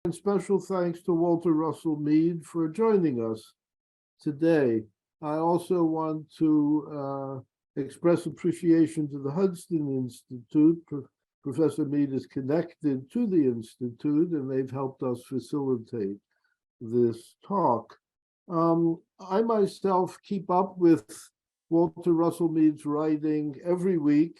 And special thanks to Walter Russell Mead for joining us today. I also want to express appreciation to the Hudson Institute. Professor Mead is connected to the Institute, and they've helped us facilitate this talk. I myself keep up with Walter Russell Mead's writing every week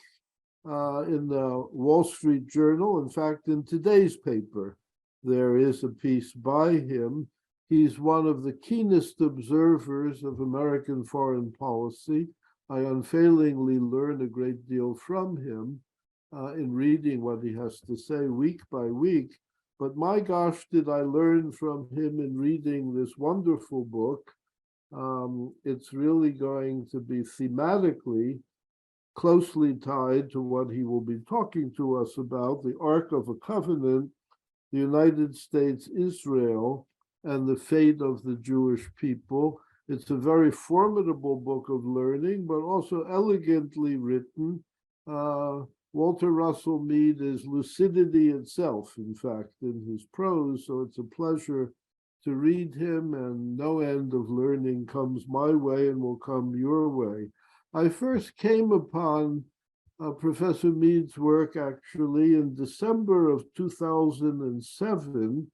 in the Wall Street Journal. In fact, in today's paper, there is a piece by him. He's one of the keenest observers of American foreign policy. I unfailingly learn a great deal from him in reading what he has to say week by week. But my gosh, did I learn from him in reading this wonderful book. It's really going to be thematically closely tied to what he will be talking to us about, the Ark of a Covenant, the United States, Israel, and the fate of the Jewish people. It's a very formidable book of learning, but also elegantly written. Walter Russell Mead is lucidity itself, in fact, in his prose, so it's a pleasure to read him, and no end of learning comes my way and will come your way. I first came upon Professor Mead's work actually in December of 2007,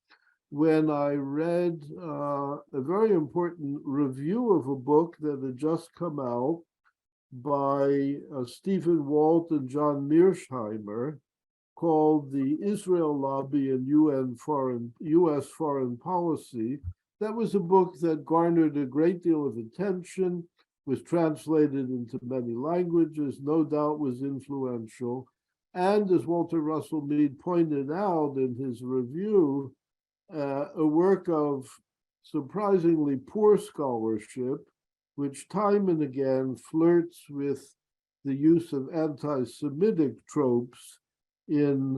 when I read a very important review of a book that had just come out by Stephen Walt and John Mearsheimer, called The Israel Lobby and U.S. Foreign Policy. That was a book that garnered a great deal of attention, was translated into many languages, no doubt was influential. And as Walter Russell Mead pointed out in his review, a work of surprisingly poor scholarship, which time and again flirts with the use of anti-Semitic tropes in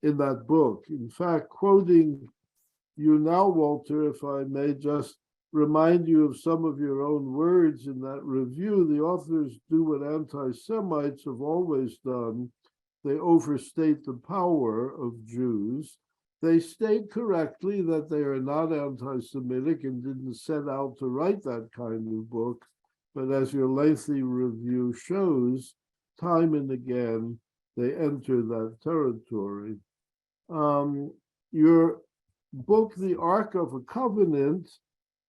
that book. In fact, quoting you now, Walter, if I may just remind you of some of your own words in that review, the authors do what anti-Semites have always done. They overstate the power of Jews. They state correctly that they are not anti-Semitic and didn't set out to write that kind of book. But as your lengthy review shows, time and again, they enter that territory. Your book, The Ark of a Covenant,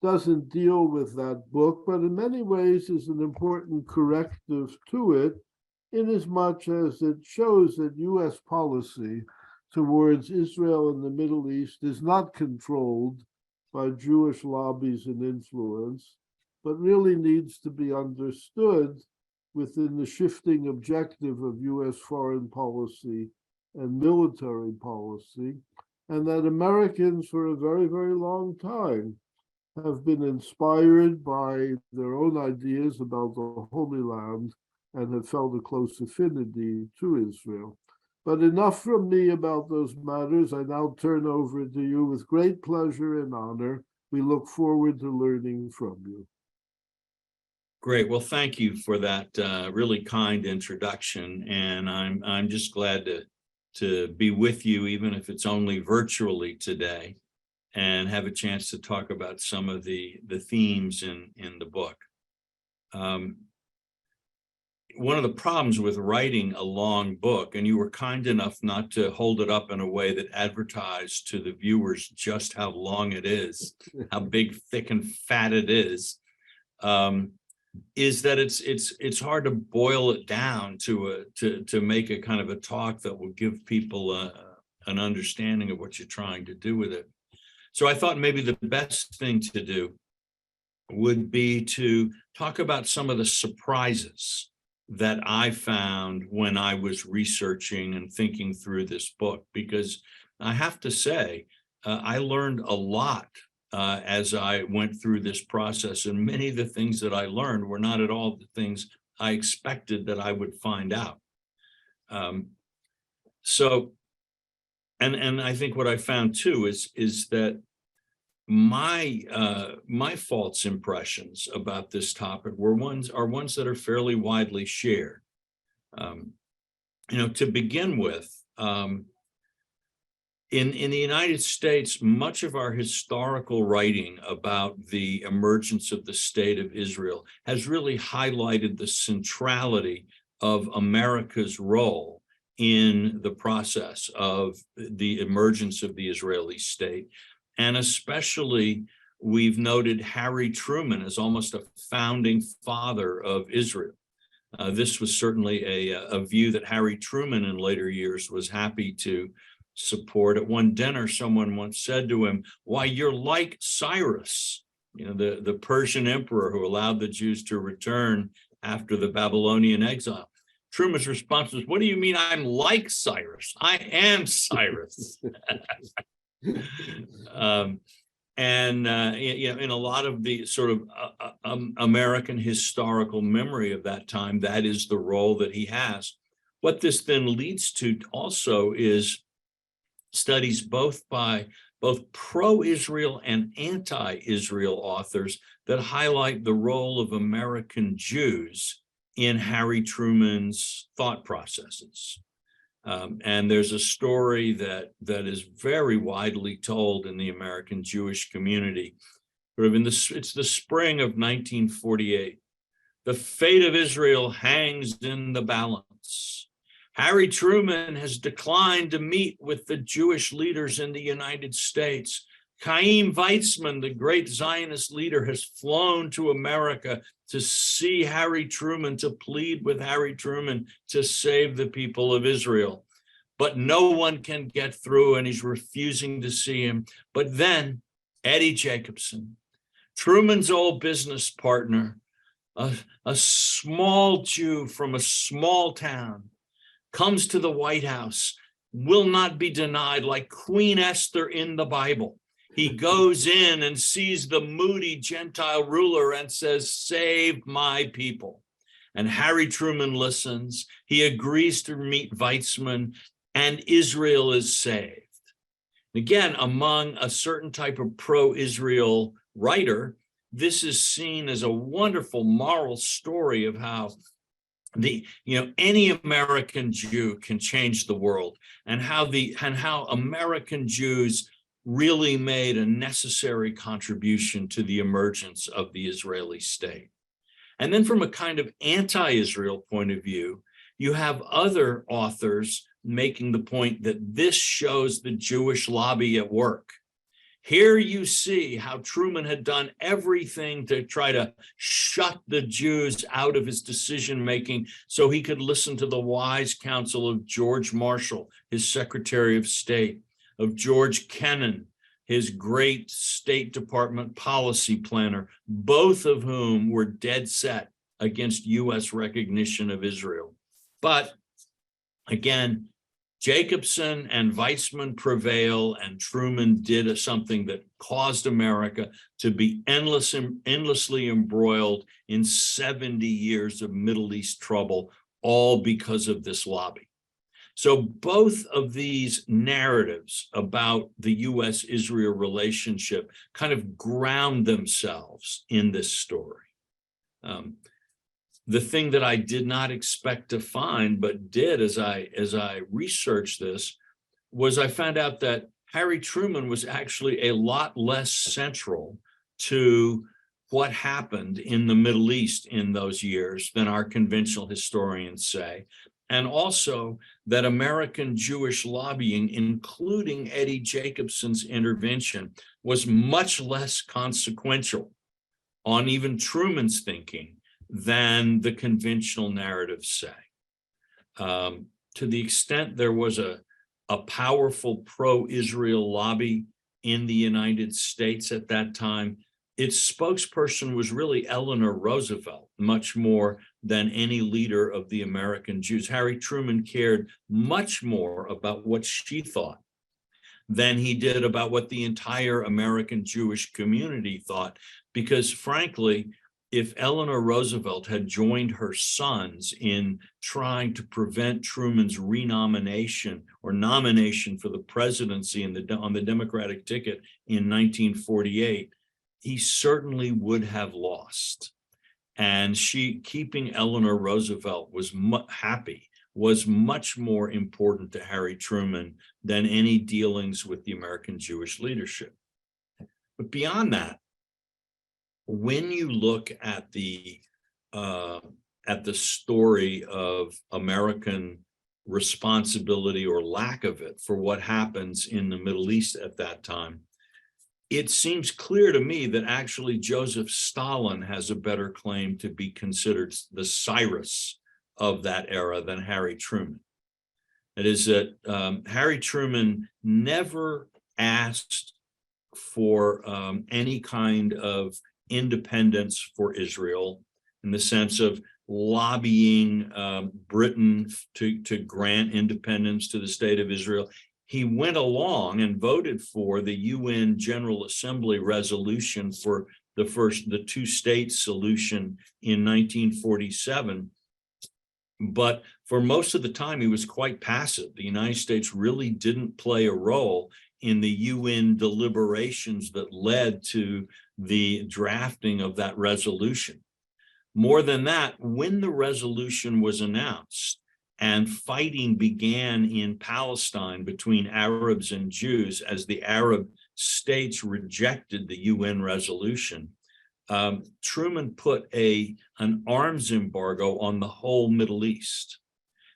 doesn't deal with that book, but in many ways is an important corrective to it, inasmuch as it shows that U.S. policy towards Israel and the Middle East is not controlled by Jewish lobbies and influence, but really needs to be understood within the shifting objective of U.S. foreign policy and military policy, and that Americans for a very, very long time have been inspired by their own ideas about the Holy Land and have felt a close affinity to Israel. But enough from me about those matters. I now turn over to you with great pleasure and honor. We look forward to learning from you. Great. Well, thank you for that really kind introduction. And I'm just glad to be with you, even if it's only virtually today, and have a chance to talk about some of the themes in the book. One of the problems with writing a long book, and you were kind enough not to hold it up in a way that advertised to the viewers just how long it is, how big, thick, and fat it is that it's hard to boil it down to make a kind of a talk that will give people an understanding of what you're trying to do with it. So I thought maybe the best thing to do would be to talk about some of the surprises that I found when I was researching and thinking through this book, because I have to say, I learned a lot as I went through this process, and many of the things that I learned were not at all the things I expected that I would find out. And I think what I found too is that my false impressions about this topic are ones that are fairly widely shared. To begin with, in the United States, much of our historical writing about the emergence of the state of Israel has really highlighted the centrality of America's role in the process of the emergence of the Israeli state. And especially, we've noted Harry Truman as almost a founding father of Israel. This was certainly a view that Harry Truman in later years was happy to support. At one dinner, someone once said to him, "Why, you're like Cyrus, the Persian emperor who allowed the Jews to return after the Babylonian exile." Truman's response was, "What do you mean I'm like Cyrus? I am Cyrus." In a lot of the sort of American historical memory of that time, that is the role that he has. What this then leads to also is studies by both pro-Israel and anti-Israel authors that highlight the role of American Jews in Harry Truman's thought processes. And there's a story that is very widely told in the American Jewish community. It's the spring of 1948. The fate of Israel hangs in the balance. Harry Truman has declined to meet with the Jewish leaders in the United States. Chaim Weizmann, the great Zionist leader, has flown to America to see Harry Truman, to plead with Harry Truman to save the people of Israel. But no one can get through, and he's refusing to see him. But then Eddie Jacobson, Truman's old business partner, a small Jew from a small town, comes to the White House, will not be denied, like Queen Esther in the Bible. He goes in and sees the moody Gentile ruler and says, "Save my people." And Harry Truman listens. He agrees to meet Weizmann, and Israel is saved. Again, among a certain type of pro-Israel writer, this is seen as a wonderful moral story of how any American Jew can change the world, and how American Jews really made a necessary contribution to the emergence of the Israeli state. And then from a kind of anti-Israel point of view, you have other authors making the point that this shows the Jewish lobby at work. Here you see how Truman had done everything to try to shut the Jews out of his decision-making so he could listen to the wise counsel of George Marshall, his Secretary of State, of George Kennan, his great State Department policy planner, both of whom were dead set against U.S. recognition of Israel. But again, Jacobson and Weizmann prevail, and Truman did something that caused America to be endlessly embroiled in 70 years of Middle East trouble, all because of this lobby. So both of these narratives about the U.S.-Israel relationship kind of ground themselves in this story. The thing that I did not expect to find, but did as I researched this, was I found out that Harry Truman was actually a lot less central to what happened in the Middle East in those years than our conventional historians say. And also that American Jewish lobbying, including Eddie Jacobson's intervention, was much less consequential on even Truman's thinking than the conventional narratives say. To the extent there was a powerful pro-Israel lobby in the United States at that time, its spokesperson was really Eleanor Roosevelt, much more than any leader of the American Jews. Harry Truman cared much more about what she thought than he did about what the entire American Jewish community thought, because frankly, if Eleanor Roosevelt had joined her sons in trying to prevent Truman's renomination or nomination for the presidency on the Democratic ticket in 1948, he certainly would have lost. And keeping Eleanor Roosevelt was happy was much more important to Harry Truman than any dealings with the American Jewish leadership. But beyond that, when you look at the story of American responsibility or lack of it for what happens in the Middle East at that time, it seems clear to me that actually Joseph Stalin has a better claim to be considered the Cyrus of that era than Harry Truman. It is that Harry Truman never asked for any kind of independence for Israel in the sense of lobbying Britain to grant independence to the state of Israel. He went along and voted for the UN General Assembly resolution for the two-state solution in 1947. But for most of the time, he was quite passive. The United States really didn't play a role in the UN deliberations that led to the drafting of that resolution. More than that, when the resolution was announced and fighting began in Palestine between Arabs and Jews as the Arab states rejected the UN resolution, Truman put an arms embargo on the whole Middle East.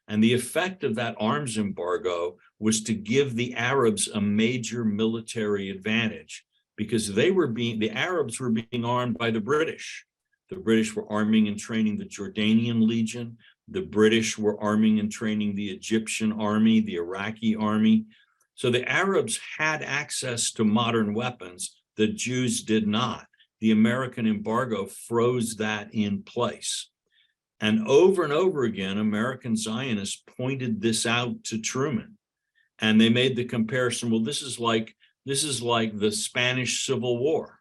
And the effect of that arms embargo was to give the Arabs a major military advantage because the Arabs were being armed by the British. The British were arming and training the Jordanian Legion. The British were arming and training the Egyptian army, the Iraqi army. So the Arabs had access to modern weapons. The Jews did not. The American embargo froze that in place. And over again, American Zionists pointed this out to Truman. And they made the comparison, well, this is like the Spanish Civil War,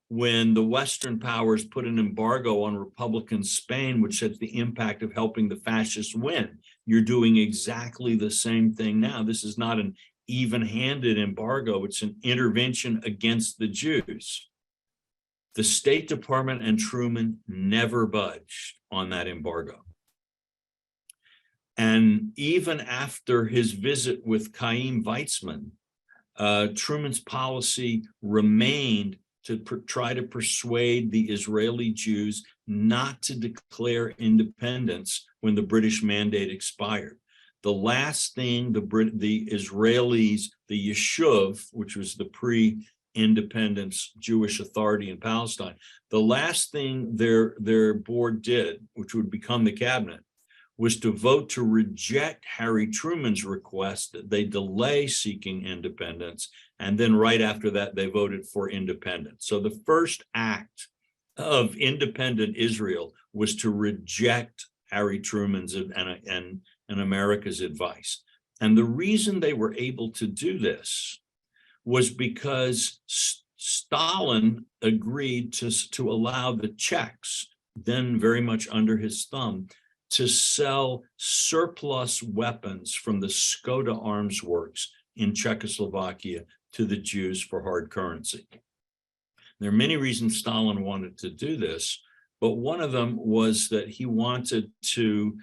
when the Western powers put an embargo on Republican Spain, which had the impact of helping the fascists win. You're doing exactly the same thing now. This is not an even-handed embargo. It's an intervention against the Jews. The State Department and Truman never budged on that embargo. And even after his visit with Chaim Weizmann, Truman's policy remained to try to persuade the Israeli Jews not to declare independence when the British mandate expired. The last thing the Israelis, the Yishuv, which was the pre-independence Jewish authority in Palestine, the last thing their board did, which would become the cabinet, was to vote to reject Harry Truman's request that they delay seeking independence. And then right after that, they voted for independence. So the first act of independent Israel was to reject Harry Truman's and America's advice. And the reason they were able to do this was because Stalin agreed to allow the Czechs, then very much under his thumb, to sell surplus weapons from the Skoda Arms Works in Czechoslovakia to the Jews for hard currency. There are many reasons Stalin wanted to do this, but one of them was that he wanted to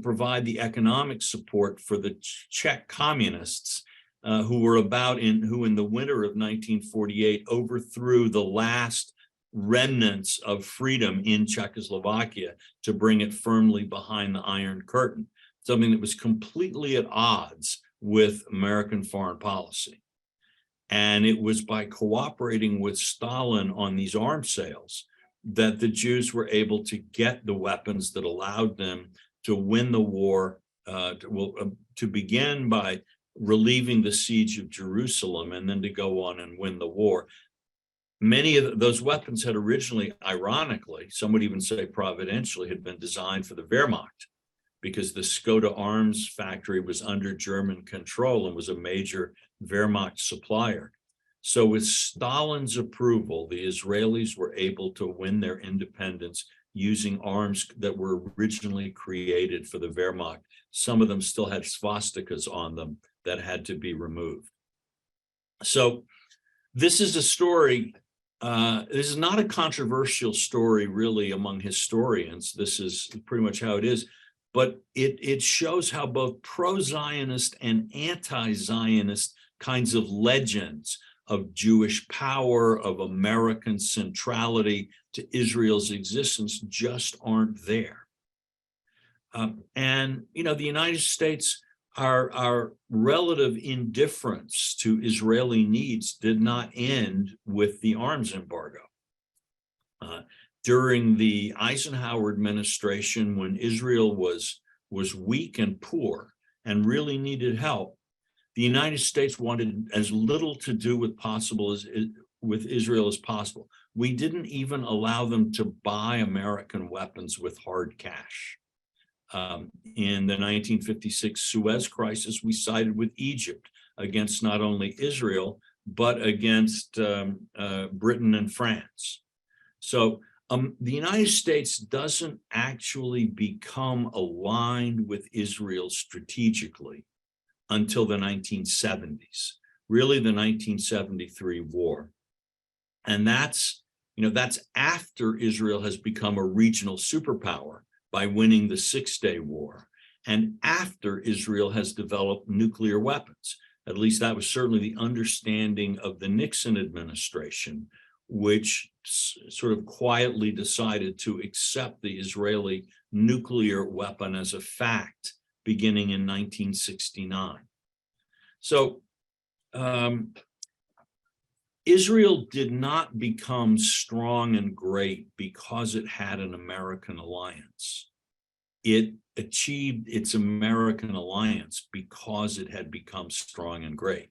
provide the economic support for the Czech communists who in the winter of 1948 overthrew the last remnants of freedom in Czechoslovakia to bring it firmly behind the Iron Curtain, something that was completely at odds with American foreign policy. And it was by cooperating with Stalin on these arms sales that the Jews were able to get the weapons that allowed them to win the war, to begin by relieving the siege of Jerusalem and then to go on and win the war. Many of those weapons had originally, ironically, some would even say providentially, had been designed for the Wehrmacht because the Skoda arms factory was under German control and was a major Wehrmacht supplier. So with Stalin's approval, the Israelis were able to win their independence using arms that were originally created for the Wehrmacht. Some of them still had swastikas on them that had to be removed. So this is a story. This is not a controversial story, really, among historians. This is pretty much how it is. but it shows how both pro-Zionist and anti-Zionist kinds of legends of Jewish power, of American centrality to Israel's existence just aren't there. And, the United States, our relative indifference to Israeli needs did not end with the arms embargo. During the Eisenhower administration, when Israel was weak and poor and really needed help, the United States wanted as little to do with Israel as possible. We didn't even allow them to buy American weapons with hard cash. In the 1956 Suez Crisis, we sided with Egypt against not only Israel, but against Britain and France. So the United States doesn't actually become aligned with Israel strategically until the 1970s, really the 1973 war. And that's after Israel has become a regional superpower by winning the Six-Day War, and after Israel has developed nuclear weapons. At least that was certainly the understanding of the Nixon administration, which sort of quietly decided to accept the Israeli nuclear weapon as a fact beginning in 1969. So Israel did not become strong and great because it had an American alliance. It achieved its American alliance because it had become strong and great.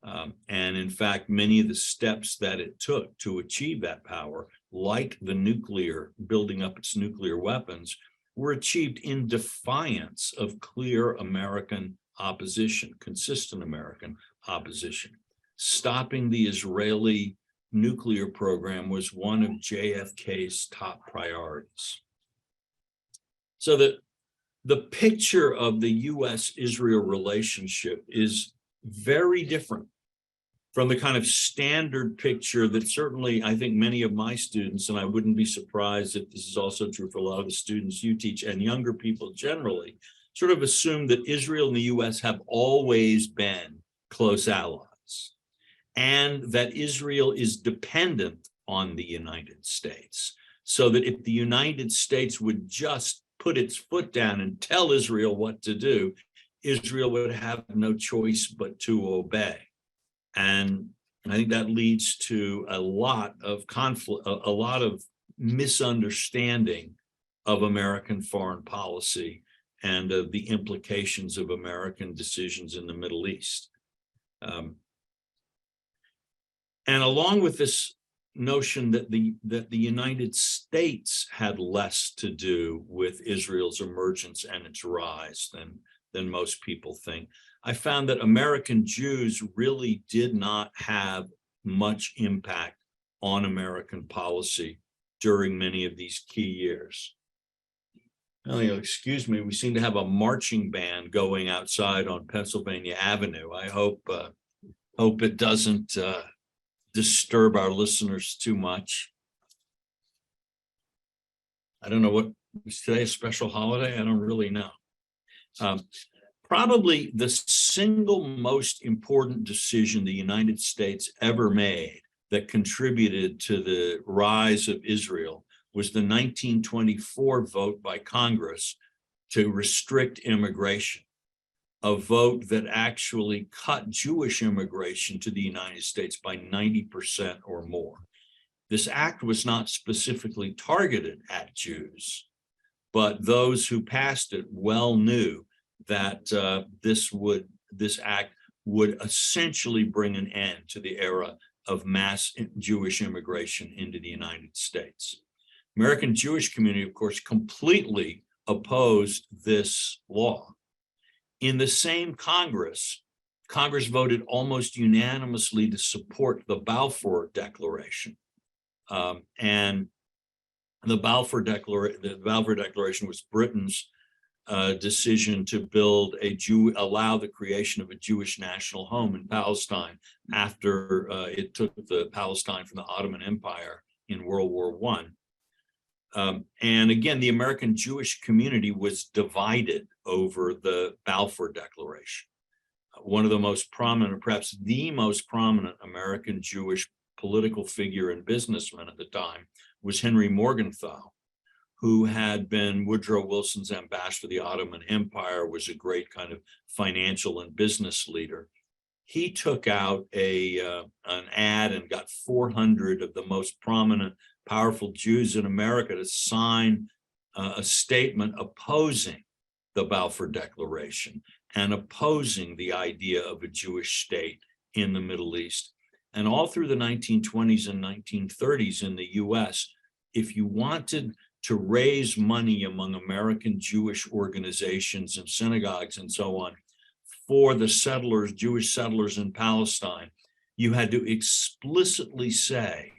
And in fact, many of the steps that it took to achieve that power, like building up its nuclear weapons, were achieved in defiance of clear American opposition, consistent American opposition. Stopping the Israeli nuclear program was one of JFK's top priorities. So the picture of the US-Israel relationship is very different from the kind of standard picture that certainly I think many of my students, and I wouldn't be surprised if this is also true for a lot of the students you teach and younger people generally, sort of assume that Israel and the US have always been close allies, and that Israel is dependent on the United States, so that if the United States would just put its foot down and tell Israel what to do, Israel would have no choice but to obey. And I think that leads to a lot of conflict, a lot of misunderstanding of American foreign policy and of the implications of American decisions in the Middle East. And along with this notion that the United States had less to do with Israel's emergence and its rise than most people think, I found that American Jews really did not have much impact on American policy during many of these key years. Oh, excuse me, we seem to have a marching band going outside on Pennsylvania Avenue. I hope it doesn't disturb our listeners too much. I don't know, what is today a special holiday? I don't really know. Probably the single most important decision the United States ever made that contributed to the rise of Israel was the 1924 vote by Congress to restrict immigration, a vote that actually cut Jewish immigration to the United States by 90% or more. This act was not specifically targeted at Jews, but those who passed it well knew that this act would essentially bring an end to the era of mass Jewish immigration into the United States. American Jewish community, of course, completely opposed this law. In the same Congress voted almost unanimously to support the Balfour Declaration. And the Balfour Declaration was Britain's decision to allow the creation of a Jewish national home in Palestine after it took the Palestine from the Ottoman Empire in World War I. And again, the American Jewish community was divided over the Balfour Declaration. One of the most prominent, perhaps the most prominent American Jewish political figure and businessman at the time was Henry Morgenthau, who had been Woodrow Wilson's ambassador to the Ottoman Empire, was a great kind of financial and business leader. He took out an ad and got 400 of the most prominent, powerful Jews in America to sign a statement opposing the Balfour Declaration and opposing the idea of a Jewish state in the Middle East. And all through the 1920s and 1930s in the US, if you wanted to raise money among American Jewish organizations and synagogues and so on for the settlers, Jewish settlers in Palestine, you had to explicitly say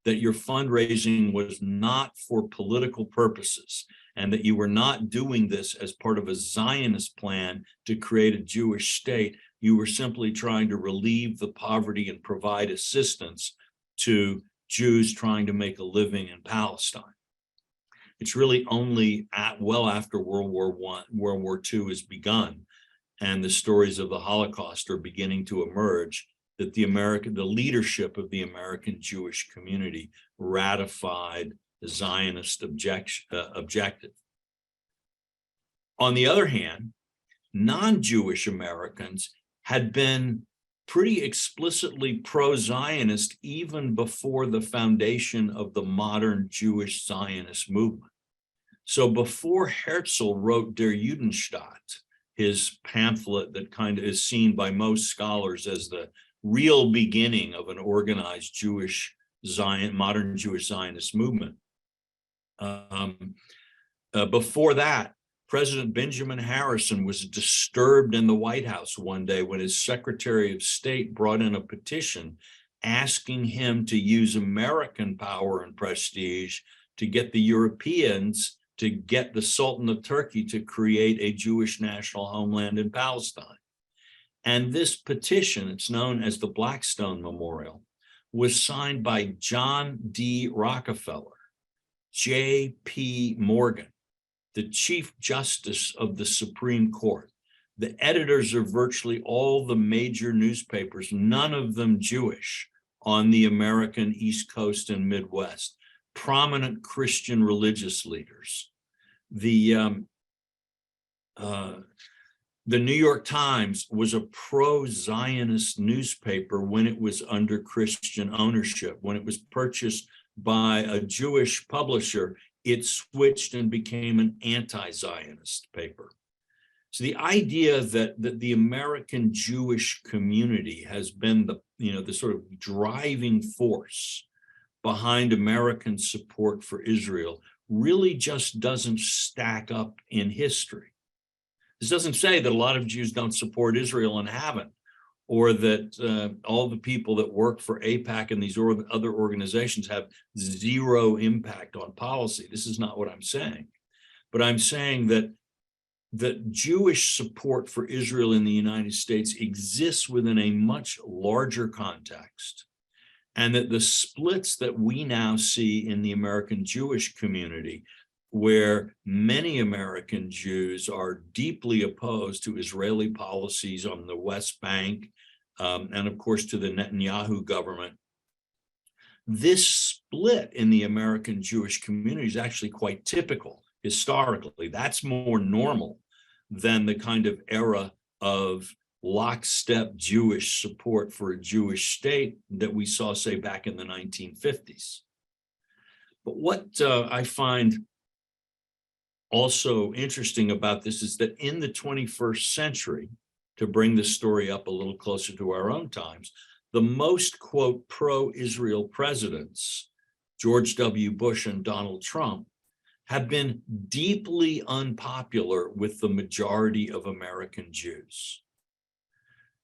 that your fundraising was not for political purposes and that you were not doing this as part of a Zionist plan to create a Jewish state. You were simply trying to relieve the poverty and provide assistance to Jews trying to make a living in Palestine. It's really only well after World War II has begun and the stories of the Holocaust are beginning to emerge that the leadership of the American Jewish community ratified the Zionist objective. On the other hand, non-Jewish Americans had been pretty explicitly pro-Zionist even before the foundation of the modern Jewish Zionist movement. So before Herzl wrote Der Judenstaat, his pamphlet that kind of is seen by most scholars as the real beginning of an organized modern Jewish Zionist movement. Before that, President Benjamin Harrison was disturbed in the White House one day when his Secretary of State brought in a petition asking him to use American power and prestige to get the Europeans to get the Sultan of Turkey to create a Jewish national homeland in Palestine. And this petition, it's known as the Blackstone Memorial, was signed by John D. Rockefeller, J.P. Morgan, the Chief Justice of the Supreme Court, the editors of virtually all the major newspapers, none of them Jewish, on the American East Coast and Midwest, prominent Christian religious leaders. The New York Times was a pro-Zionist newspaper when it was under Christian ownership. When it was purchased by a Jewish publisher, it switched and became an anti-Zionist paper. So the idea that the American Jewish community has been the sort of driving force behind American support for Israel really just doesn't stack up in history. This doesn't say that a lot of Jews don't support Israel and haven't, or that all the people that work for AIPAC and these other organizations have zero impact on policy. This is not what I'm saying. But I'm saying that Jewish support for Israel in the United States exists within a much larger context, and that the splits that we now see in the American Jewish community, where many American Jews are deeply opposed to Israeli policies on the West Bank, and of course to the Netanyahu government, this split in the American Jewish community is actually quite typical historically. That's more normal than the kind of era of lockstep Jewish support for a Jewish state that we saw, say, back in the 1950s. But what I find also interesting about this is that in the 21st century, to bring this story up a little closer to our own times, the most, quote, pro-Israel presidents, George W. Bush and Donald Trump, have been deeply unpopular with the majority of American Jews.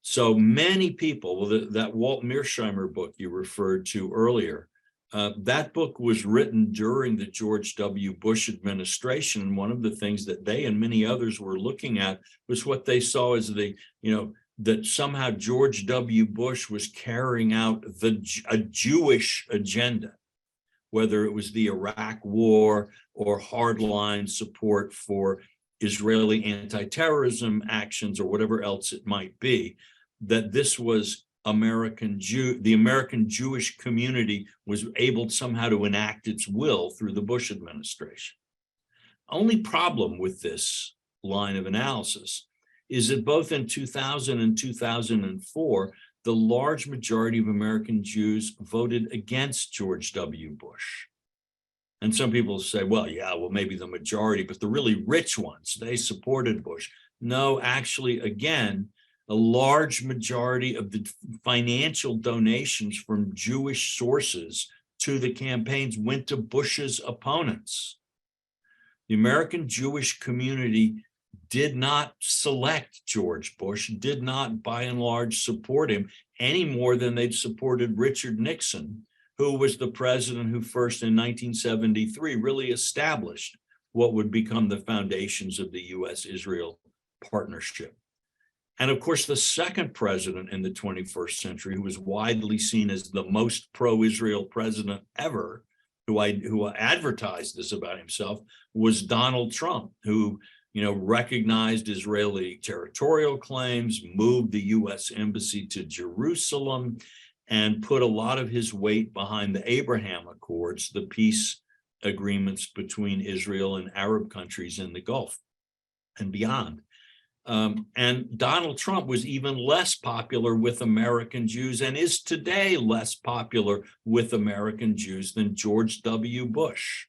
So many people, well, that Walt Mearsheimer book you referred to earlier, that book was written during the George W. Bush administration. And one of the things that they and many others were looking at was what they saw as that somehow George W. Bush was carrying out a Jewish agenda, whether it was the Iraq War or hardline support for Israeli anti-terrorism actions or whatever else it might be, that this was the American Jewish community was able somehow to enact its will through the Bush administration. Only problem with this line of analysis is that both in 2000 and 2004, the large majority of American Jews voted against George W. Bush. And some people say, well, yeah, well, maybe the majority, but the really rich ones, they supported Bush. No, actually, again, a large majority of the financial donations from Jewish sources to the campaigns went to Bush's opponents. The American Jewish community did not select George Bush, did not by and large support him any more than they'd supported Richard Nixon, who was the president who first in 1973 really established what would become the foundations of the US-Israel partnership. And of course, the second president in the 21st century, who was widely seen as the most pro-Israel president ever, who advertised this about himself, was Donald Trump, who recognized Israeli territorial claims, moved the US embassy to Jerusalem, and put a lot of his weight behind the Abraham Accords, the peace agreements between Israel and Arab countries in the Gulf and beyond. And Donald Trump was even less popular with American Jews and is today less popular with American Jews than George W. Bush.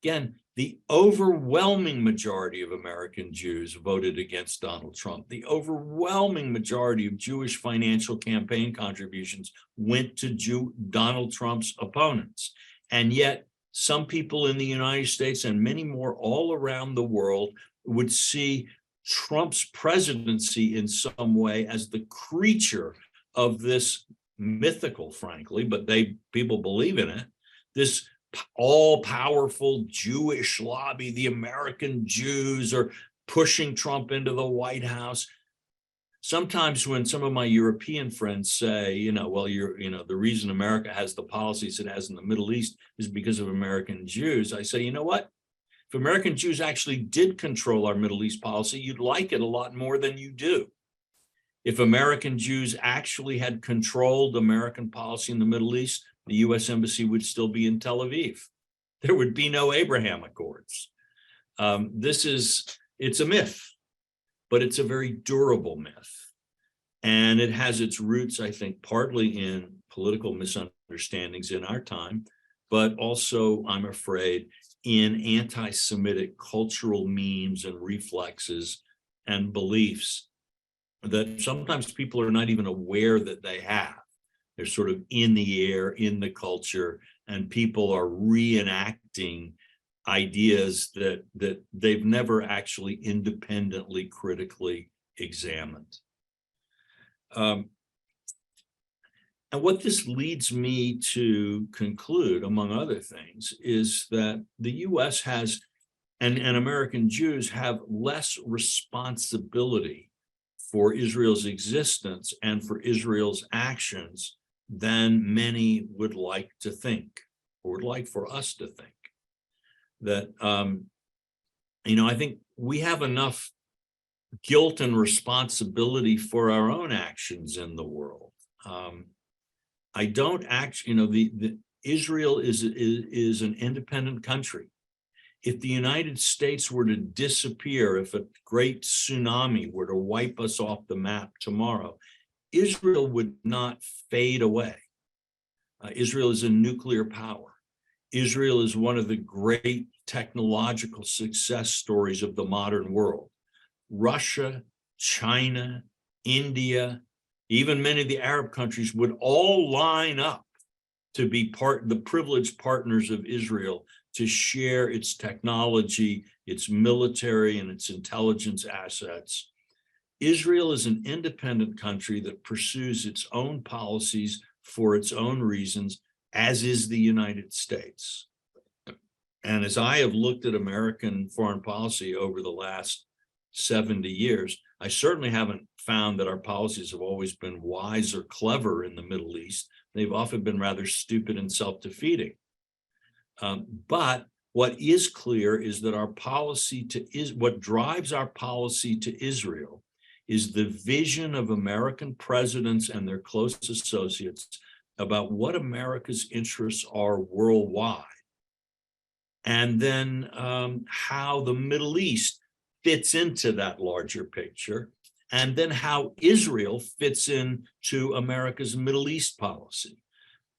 Again, the overwhelming majority of American Jews voted against Donald Trump. The overwhelming majority of Jewish financial campaign contributions went to Donald Trump's opponents. And yet, some people in the United States and many more all around the world would see Trump's presidency in some way as the creature of this mythical, frankly, but people believe in it, this all-powerful Jewish lobby. The American Jews are pushing Trump into the White House. Sometimes when some of my European friends say, well, the reason America has the policies it has in the Middle East is because of American Jews, I say, you know what? If American Jews actually did control our Middle East policy, you'd like it a lot more than you do. If American Jews actually had controlled American policy in the Middle East, the US embassy would still be in Tel Aviv. There would be no Abraham Accords. It's a myth, but it's a very durable myth. And it has its roots, I think, partly in political misunderstandings in our time, but also, I'm afraid, in anti-Semitic cultural memes and reflexes and beliefs that sometimes people are not even aware that they have. They're sort of in the air, in the culture, and people are reenacting ideas that they've never actually independently, critically examined. And what this leads me to conclude, among other things, is that the US has, and American Jews have less responsibility for Israel's existence and for Israel's actions than many would like to think, or would like for us to think. That, I think we have enough guilt and responsibility for our own actions in the world. I don't actually, Israel is an independent country. If the United States were to disappear, if a great tsunami were to wipe us off the map tomorrow, Israel would not fade away. Israel is a nuclear power. Israel is one of the great technological success stories of the modern world. Russia, China, India, even many of the Arab countries would all line up to be the privileged partners of Israel to share its technology, its military, and its intelligence assets. Israel is an independent country that pursues its own policies for its own reasons, as is the United States. And as I have looked at American foreign policy over the last 70 years, I certainly haven't found that our policies have always been wise or clever in the Middle East. They've often been rather stupid and self-defeating. But what is clear is that our policy what drives our policy to Israel is the vision of American presidents and their close associates about what America's interests are worldwide. And then how the Middle East fits into that larger picture, and then how Israel fits into America's Middle East policy.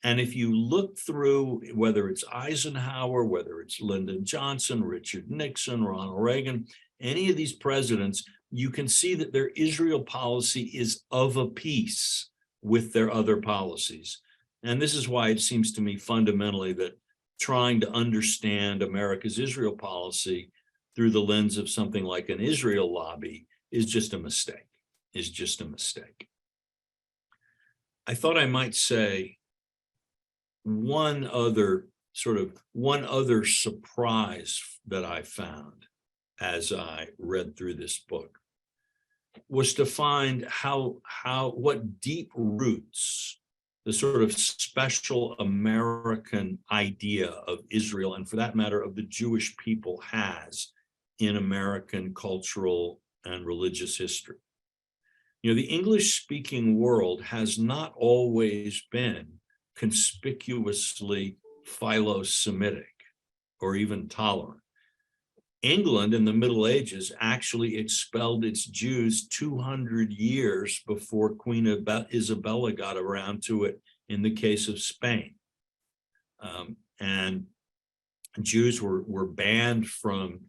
And if you look through, whether it's Eisenhower, whether it's Lyndon Johnson, Richard Nixon, Ronald Reagan, any of these presidents, you can see that their Israel policy is of a piece with their other policies. And this is why it seems to me fundamentally that trying to understand America's Israel policy through the lens of something like an Israel lobby is just a mistake, I thought I might say one other surprise that I found as I read through this book was to find what deep roots the sort of special American idea of Israel, and for that matter of the Jewish people, has in American cultural and religious history. You know, the English-speaking world has not always been conspicuously philo-Semitic or even tolerant. England in the Middle Ages actually expelled its Jews 200 years before Queen Isabella got around to it in the case of Spain. And Jews were banned from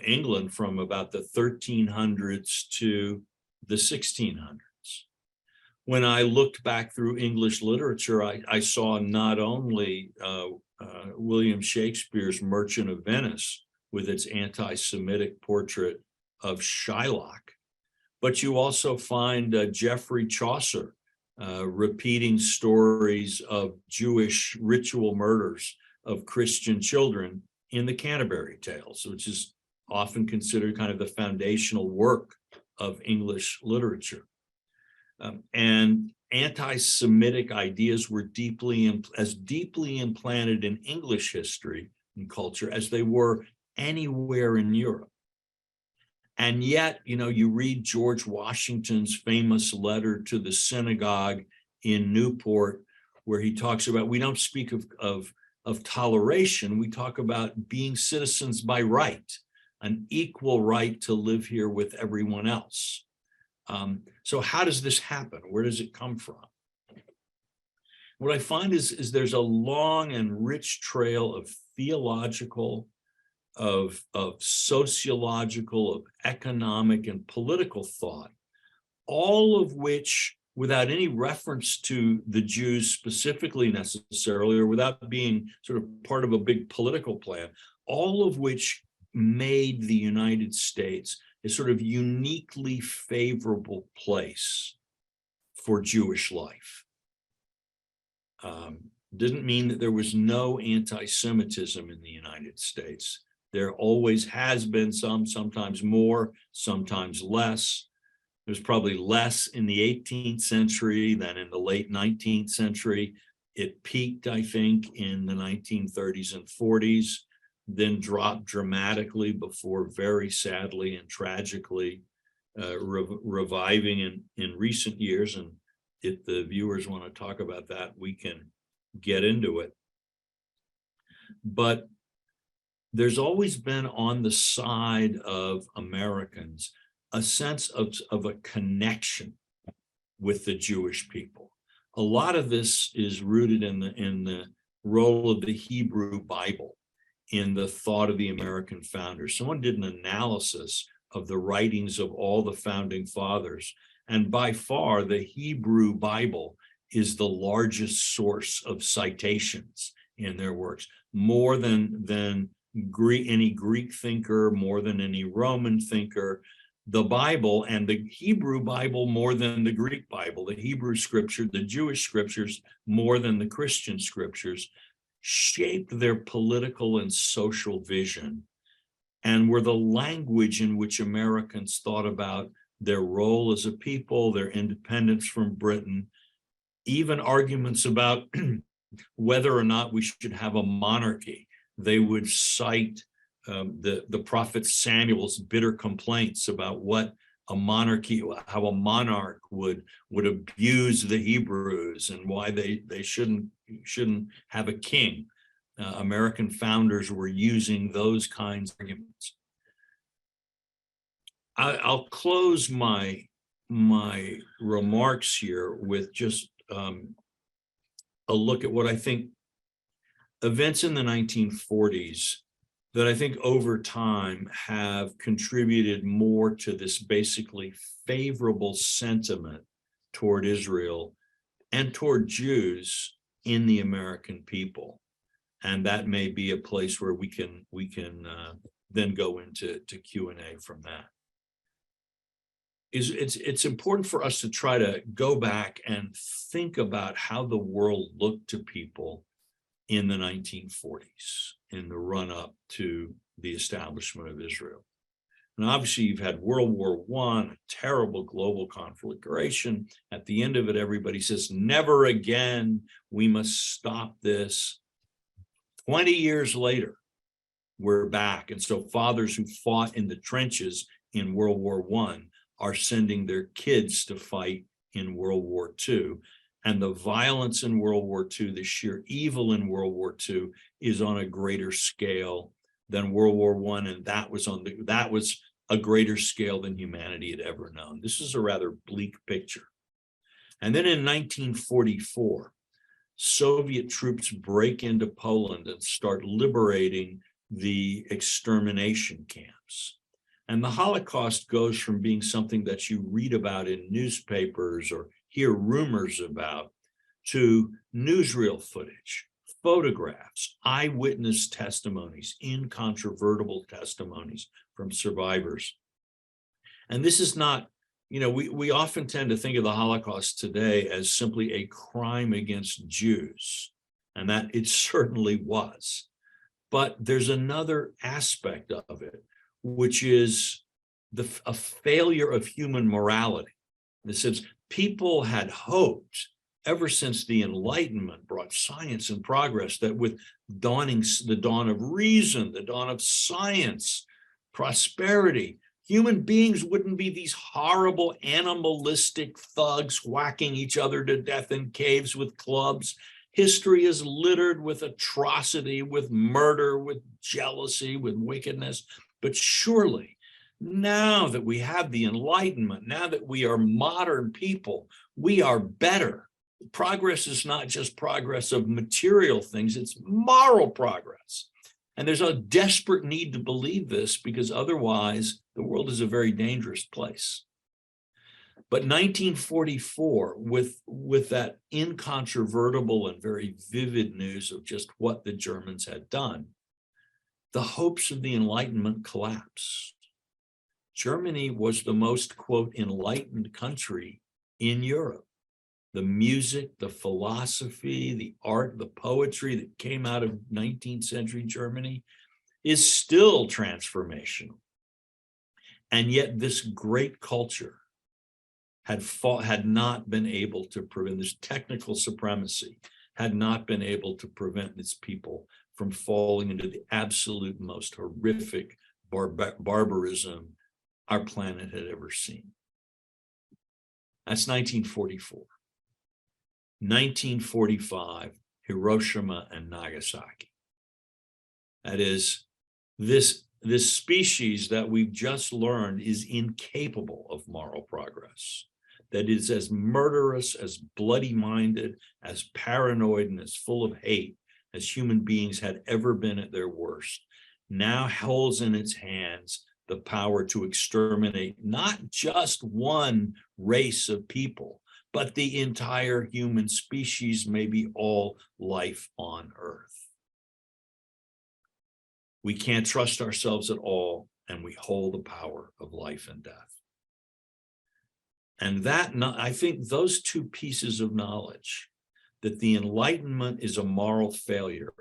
England from about the 1300s to the 1600s. When I looked back through English literature, I saw not only William Shakespeare's Merchant of Venice with its anti-Semitic portrait of Shylock, but you also find Geoffrey Chaucer repeating stories of Jewish ritual murders of Christian children in the Canterbury Tales, which is often considered kind of the foundational work of English literature. And anti-Semitic ideas were as deeply implanted in English history and culture as they were anywhere in Europe. And yet, you know, you read George Washington's famous letter to the synagogue in Newport, where he talks about, we don't speak of toleration, we talk about being citizens by right, an equal right to live here with everyone else. So how does this happen? Where does it come from? What I find is there's a long and rich trail of theological, of sociological, of economic and political thought, all of which, without any reference to the Jews specifically necessarily, or without being sort of part of a big political plan, all of which made the United States a sort of uniquely favorable place for Jewish life. Didn't mean that there was no anti-Semitism in the United States. There always has been some, sometimes more, sometimes less. There's probably less in the 18th century than in the late 19th century. It peaked, I think, in the 1930s and 40s, then dropped dramatically before very sadly and tragically reviving in recent years. And if the viewers want to talk about that, we can get into it. But there's always been on the side of Americans a sense of a connection with the Jewish people. A lot of this is rooted in the role of the Hebrew Bible in the thought of the American founders. Someone did an analysis of the writings of all the founding fathers, and by far the Hebrew Bible is the largest source of citations in their works, more than any Greek thinker, more than any Roman thinker. The Bible and the Hebrew Bible more than the Greek Bible, the Hebrew scripture, the Jewish scriptures more than the Christian scriptures, shaped their political and social vision and were the language in which Americans thought about their role as a people, their independence from Britain, even arguments about whether or not we should have a monarchy. They would cite the prophet Samuel's bitter complaints about what a monarchy, how a monarch would abuse the Hebrews, and why they shouldn't have a king. American founders were using those kinds of arguments. I'll close my remarks here with just a look at what I think events in the 1940s that I think over time have contributed more to this basically favorable sentiment toward Israel and toward Jews in the American people. And that may be a place where we can then go into Q&A from that. It's important for us to try to go back and think about how the world looked to people in the 1940s, in the run-up to the establishment of Israel. And obviously you've had World War I, a terrible global conflagration. At the end of it, everybody says, never again, we must stop this. 20 years later, we're back. And so fathers who fought in the trenches in World War I are sending their kids to fight in World War II. And the violence in World War II, the sheer evil in World War II is on a greater scale than World War I. And that was a greater scale than humanity had ever known. This is a rather bleak picture. And then in 1944, Soviet troops break into Poland and start liberating the extermination camps. And the Holocaust goes from being something that you read about in newspapers or hear rumors about to newsreel footage, photographs, eyewitness testimonies, incontrovertible testimonies from survivors. And this is not, we often tend to think of the Holocaust today as simply a crime against Jews, and that it certainly was. But there's another aspect of it, which is a failure of human morality. In the sense, people had hoped ever since the Enlightenment brought science and progress that with the dawn of reason, the dawn of science, prosperity, human beings wouldn't be these horrible animalistic thugs whacking each other to death in caves with clubs. History is littered with atrocity, with murder, with jealousy, with wickedness. But surely, now that we have the Enlightenment, now that we are modern people, we are better. Progress is not just progress of material things, it's moral progress. And there's a desperate need to believe this, because otherwise the world is a very dangerous place. But 1944, with that incontrovertible and very vivid news of just what the Germans had done, the hopes of the Enlightenment collapsed. Germany was the most, quote, enlightened country in Europe. The music, the philosophy, the art, the poetry that came out of 19th century Germany is still transformational. And yet this great culture had not been able to prevent, this technical supremacy had not been able to prevent its people from falling into the absolute most horrific barbarism our planet had ever seen. That's 1944. 1945, Hiroshima and Nagasaki. That is, this species that we've just learned is incapable of moral progress, that is as murderous, as bloody-minded, as paranoid, and as full of hate as human beings had ever been at their worst, now holds in its hands the power to exterminate not just one race of people, but the entire human species, maybe all life on Earth. We can't trust ourselves at all, and we hold the power of life and death. And that, I think those two pieces of knowledge, that the Enlightenment is a moral failure,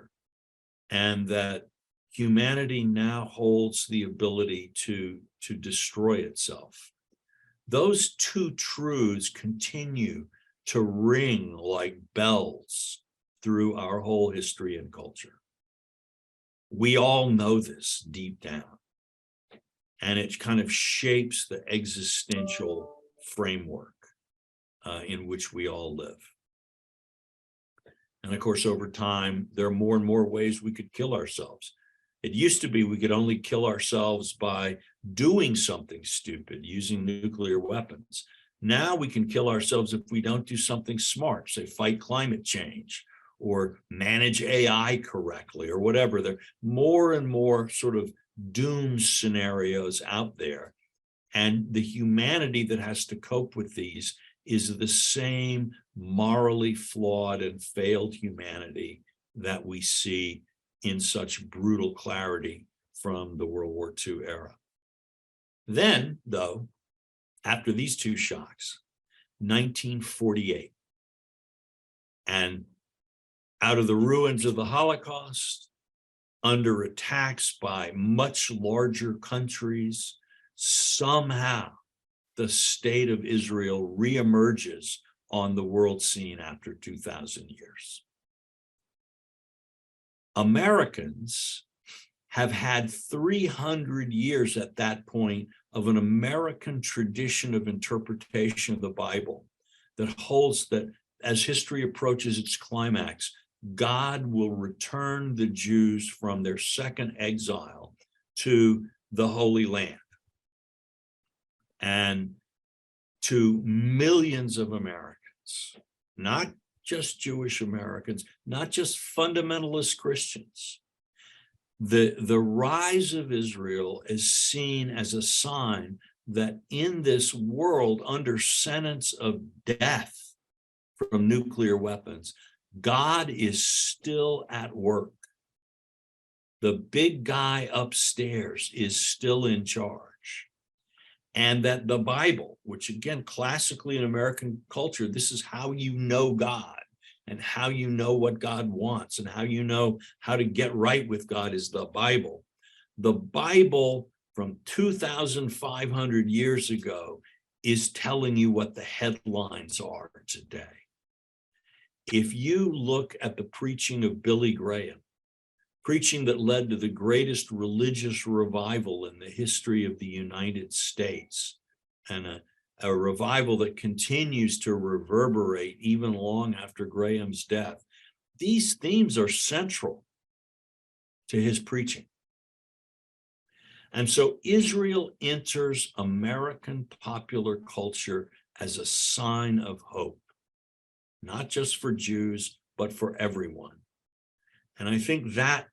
and that humanity now holds the ability to destroy itself. Those two truths continue to ring like bells through our whole history and culture. We all know this deep down, and it kind of shapes the existential framework in which we all live. And of course, over time, there are more and more ways we could kill ourselves. It used to be we could only kill ourselves by doing something stupid, using nuclear weapons. Now we can kill ourselves if we don't do something smart, say fight climate change or manage AI correctly or whatever. There are more and more sort of doom scenarios out there. And the humanity that has to cope with these is the same morally flawed and failed humanity that we see in such brutal clarity from the World War II era. Then, though, after these two shocks, 1948, and out of the ruins of the Holocaust, under attacks by much larger countries, somehow the state of Israel reemerges on the world scene after 2,000 years. Americans have had 300 years at that point of an American tradition of interpretation of the Bible that holds that as history approaches its climax, God will return the Jews from their second exile to the Holy Land. And to millions of Americans, not just Jewish Americans, not just fundamentalist Christians. The rise of Israel is seen as a sign that in this world under sentence of death from nuclear weapons, God is still at work. The big guy upstairs is still in charge. And that the Bible, which again, classically in American culture, this is how you know God and how you know what God wants and how you know how to get right with God is the Bible. The Bible from 2,500 years ago is telling you what the headlines are today. If you look at the preaching of Billy Graham, preaching that led to the greatest religious revival in the history of the United States, and a revival that continues to reverberate even long after Graham's death. These themes are central to his preaching. And so Israel enters American popular culture as a sign of hope, not just for Jews, but for everyone. And I think that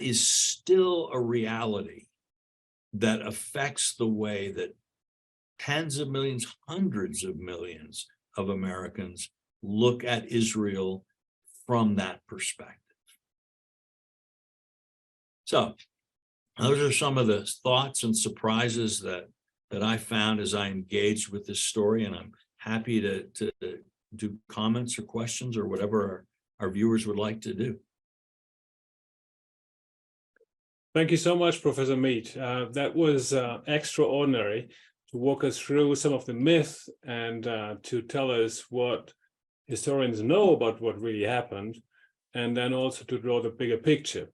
is still a reality that affects the way that tens of millions, hundreds of millions of Americans look at Israel from that perspective. So those are some of the thoughts and surprises that I found as I engaged with this story, and I'm happy to do comments or questions or whatever our viewers would like to do. Thank you so much, Professor Mead. That was extraordinary to walk us through some of the myth and to tell us what historians know about what really happened, and then also to draw the bigger picture.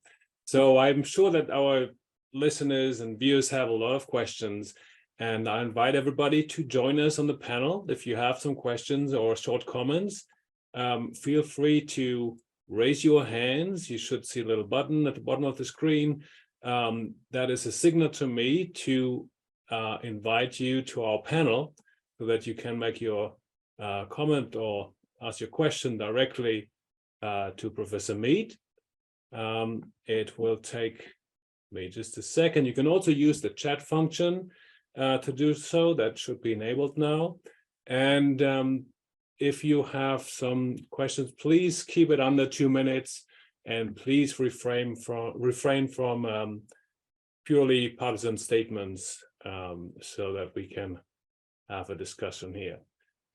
So I'm sure that our listeners and viewers have a lot of questions, and I invite everybody to join us on the panel. If you have some questions or short comments, feel free to raise your hands. You should see a little button at the bottom of the screen. That is a signal to me to invite you to our panel so that you can make your comment or ask your question directly to Professor Mead. It will take me just a second. You can also use the chat function to do so. That should be enabled now. And if you have some questions, please keep it under 2 minutes, and please refrain from purely partisan statements so that we can have a discussion here.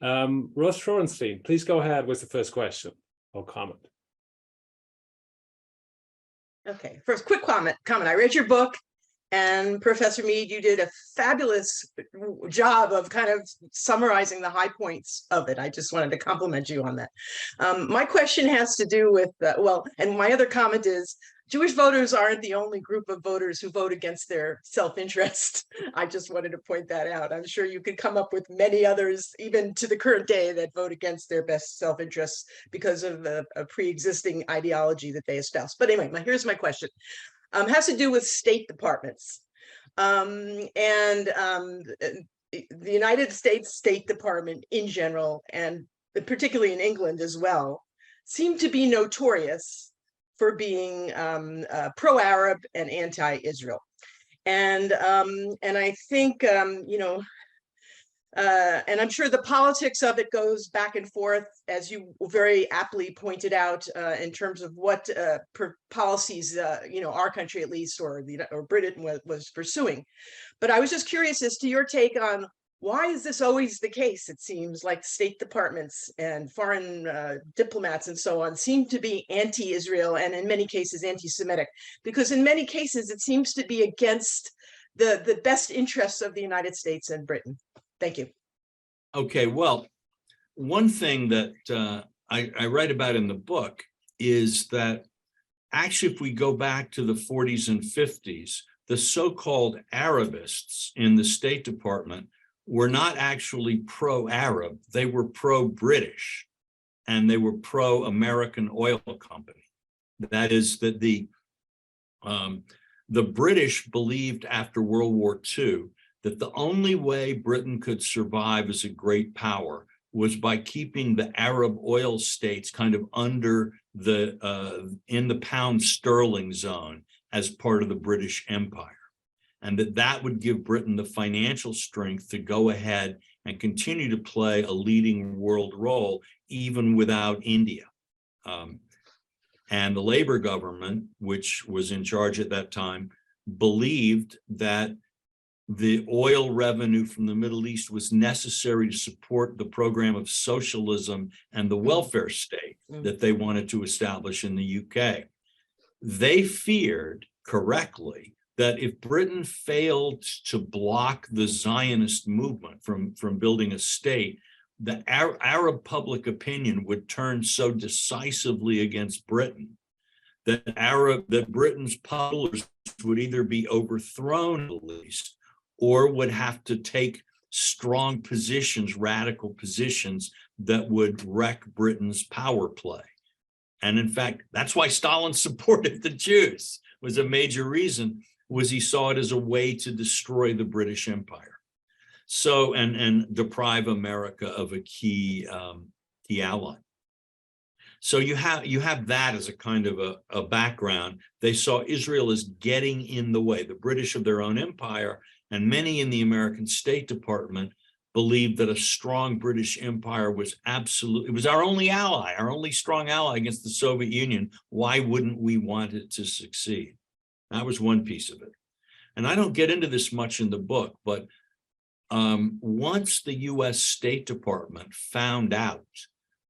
Ross Shorenstein, please go ahead with the first question or comment. Okay, first quick comment. I read your book, And Professor Mead, you did a fabulous job of kind of summarizing the high points of it. I just wanted to compliment you on that. My question has to do with, and my other comment is, Jewish voters aren't the only group of voters who vote against their self-interest. I just wanted to point that out. I'm sure you could come up with many others, even to the current day, that vote against their best self-interests because of a pre-existing ideology that they espouse. But anyway, here's my question. Has to do with state departments. The United States State Department in general, and particularly in England as well, seem to be notorious for being pro-Arab and anti-Israel. And I think, and I'm sure the politics of it goes back and forth, as you very aptly pointed out, in terms of what policies, our country at least, or Britain was pursuing. But I was just curious as to your take on why is this always the case? It seems like state departments and foreign diplomats and so on seem to be anti-Israel and in many cases anti-Semitic, because in many cases it seems to be against the best interests of the United States and Britain. Thank you. Okay, well, one thing that I write about in the book is that actually, if we go back to the 40s and 50s, the so-called Arabists in the State Department were not actually pro-Arab, they were pro-British, and they were pro-American Oil Company. That is that the British believed after World War II that the only way Britain could survive as a great power was by keeping the Arab oil states kind of under in the pound sterling zone as part of the British Empire. And that would give Britain the financial strength to go ahead and continue to play a leading world role, even without India. And the Labour government, which was in charge at that time, believed that the oil revenue from the Middle East was necessary to support the program of socialism and the welfare state that they wanted to establish in the UK. They feared, correctly, that if Britain failed to block the Zionist movement from building a state, the Arab public opinion would turn so decisively against Britain that Britain's publishers would either be overthrown at least, or would have to take strong positions, radical positions that would wreck Britain's power play. And in fact, that's why Stalin supported the Jews, was a major reason, was he saw it as a way to destroy the British Empire. So, and deprive America of a key ally. So you have that as a kind of a background. They saw Israel as getting in the way, the British of their own empire, and many in the American State Department believed that a strong British Empire was it was our only ally, our only strong ally against the Soviet Union. Why wouldn't we want it to succeed? That was one piece of it. And I don't get into this much in the book, but once the US State Department found out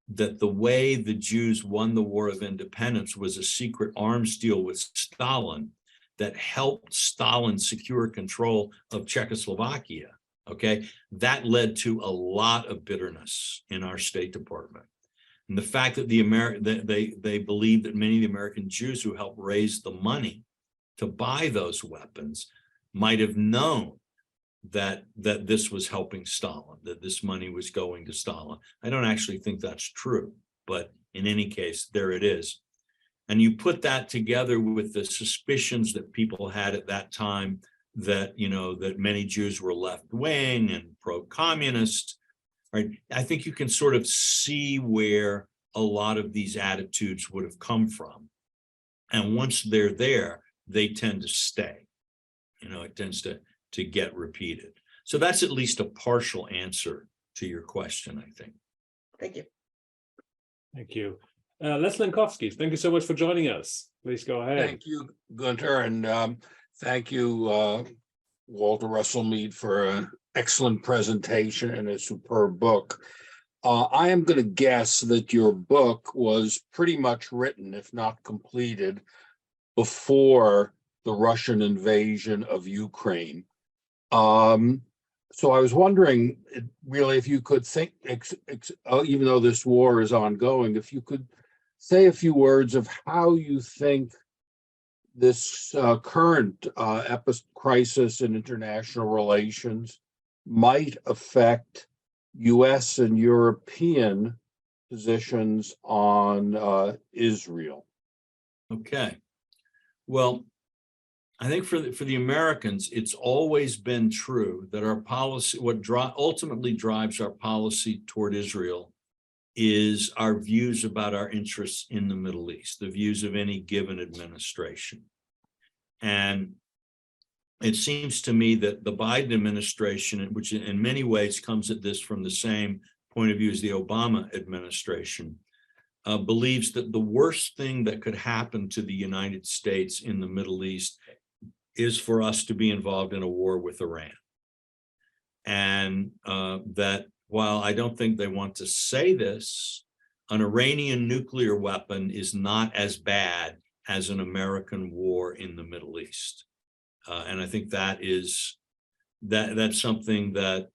that the way the Jews won the War of Independence was a secret arms deal with Stalin that helped Stalin secure control of Czechoslovakia, okay, that led to a lot of bitterness in our State Department. And the fact that they believed that many of the American Jews who helped raise the money to buy those weapons might have known that this was helping Stalin, that this money was going to Stalin. I don't actually think that's true, but in any case, there it is. And you put that together with the suspicions that people had at that time that, that many Jews were left-wing and pro-communist, right? I think you can sort of see where a lot of these attitudes would have come from. And once they're there, they tend to stay. It tends to get repeated. So that's at least a partial answer to your question, I think. Thank you. Thank you. Les Lankowski, thank you so much for joining us. Please go ahead. Thank you, Gunter, and thank you, Walter Russell Mead, for an excellent presentation and a superb book. I am going to guess that your book was pretty much written, if not completed, before the Russian invasion of Ukraine. So I was wondering, really, if you could think, even though this war is ongoing, if you could say a few words of how you think this current crisis in international relations might affect U.S. and European positions on Israel. Okay. Well, I think for the Americans, it's always been true that our policy, what ultimately drives our policy toward Israel, is our views about our interests in the Middle East, the views of any given administration. And it seems to me that the Biden administration, which in many ways comes at this from the same point of view as the Obama administration, believes that the worst thing that could happen to the United States in the Middle East is for us to be involved in a war with Iran. And that while I don't think they want to say this, an Iranian nuclear weapon is not as bad as an American war in the Middle East. And I think that's something that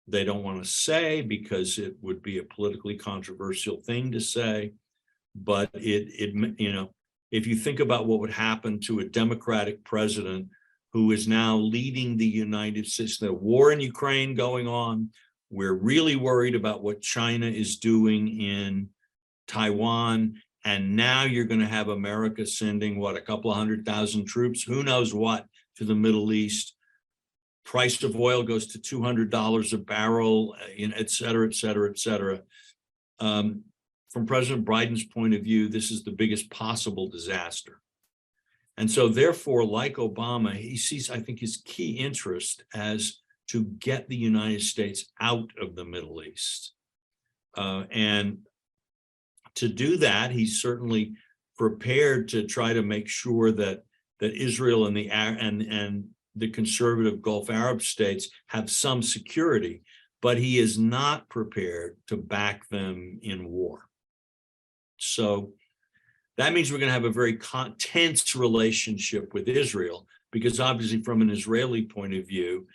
they don't want to say because it would be a politically controversial thing to say. But if you think about what would happen to a Democratic president who is now leading the United States, the war in Ukraine going on, we're really worried about what China is doing in Taiwan, and now you're going to have America sending, a couple of 100,000 troops, who knows what, to the Middle East. Price of oil goes to $200 a barrel, et cetera, et cetera, et cetera. From President Biden's point of view, this is the biggest possible disaster. And so therefore, like Obama, he sees, I think, his key interest as to get the United States out of the Middle East. And to do that, he's certainly prepared to try to make sure that Israel and the conservative Gulf Arab states have some security, but he is not prepared to back them in war. So that means we're going to have a very tense relationship with Israel, because obviously from an Israeli point of view,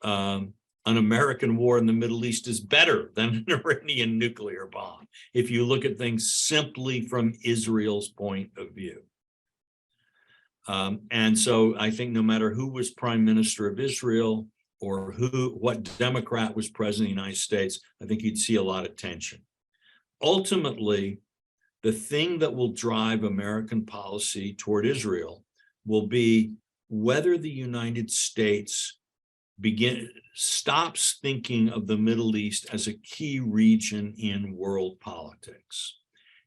an American war in the Middle East is better than an Iranian nuclear bomb, if you look at things simply from Israel's point of view. And so I think no matter who was prime minister of Israel or what Democrat was president of the United States, I think you'd see a lot of tension. Ultimately, the thing that will drive American policy toward Israel will be whether the United States stops thinking of the Middle East as a key region in world politics.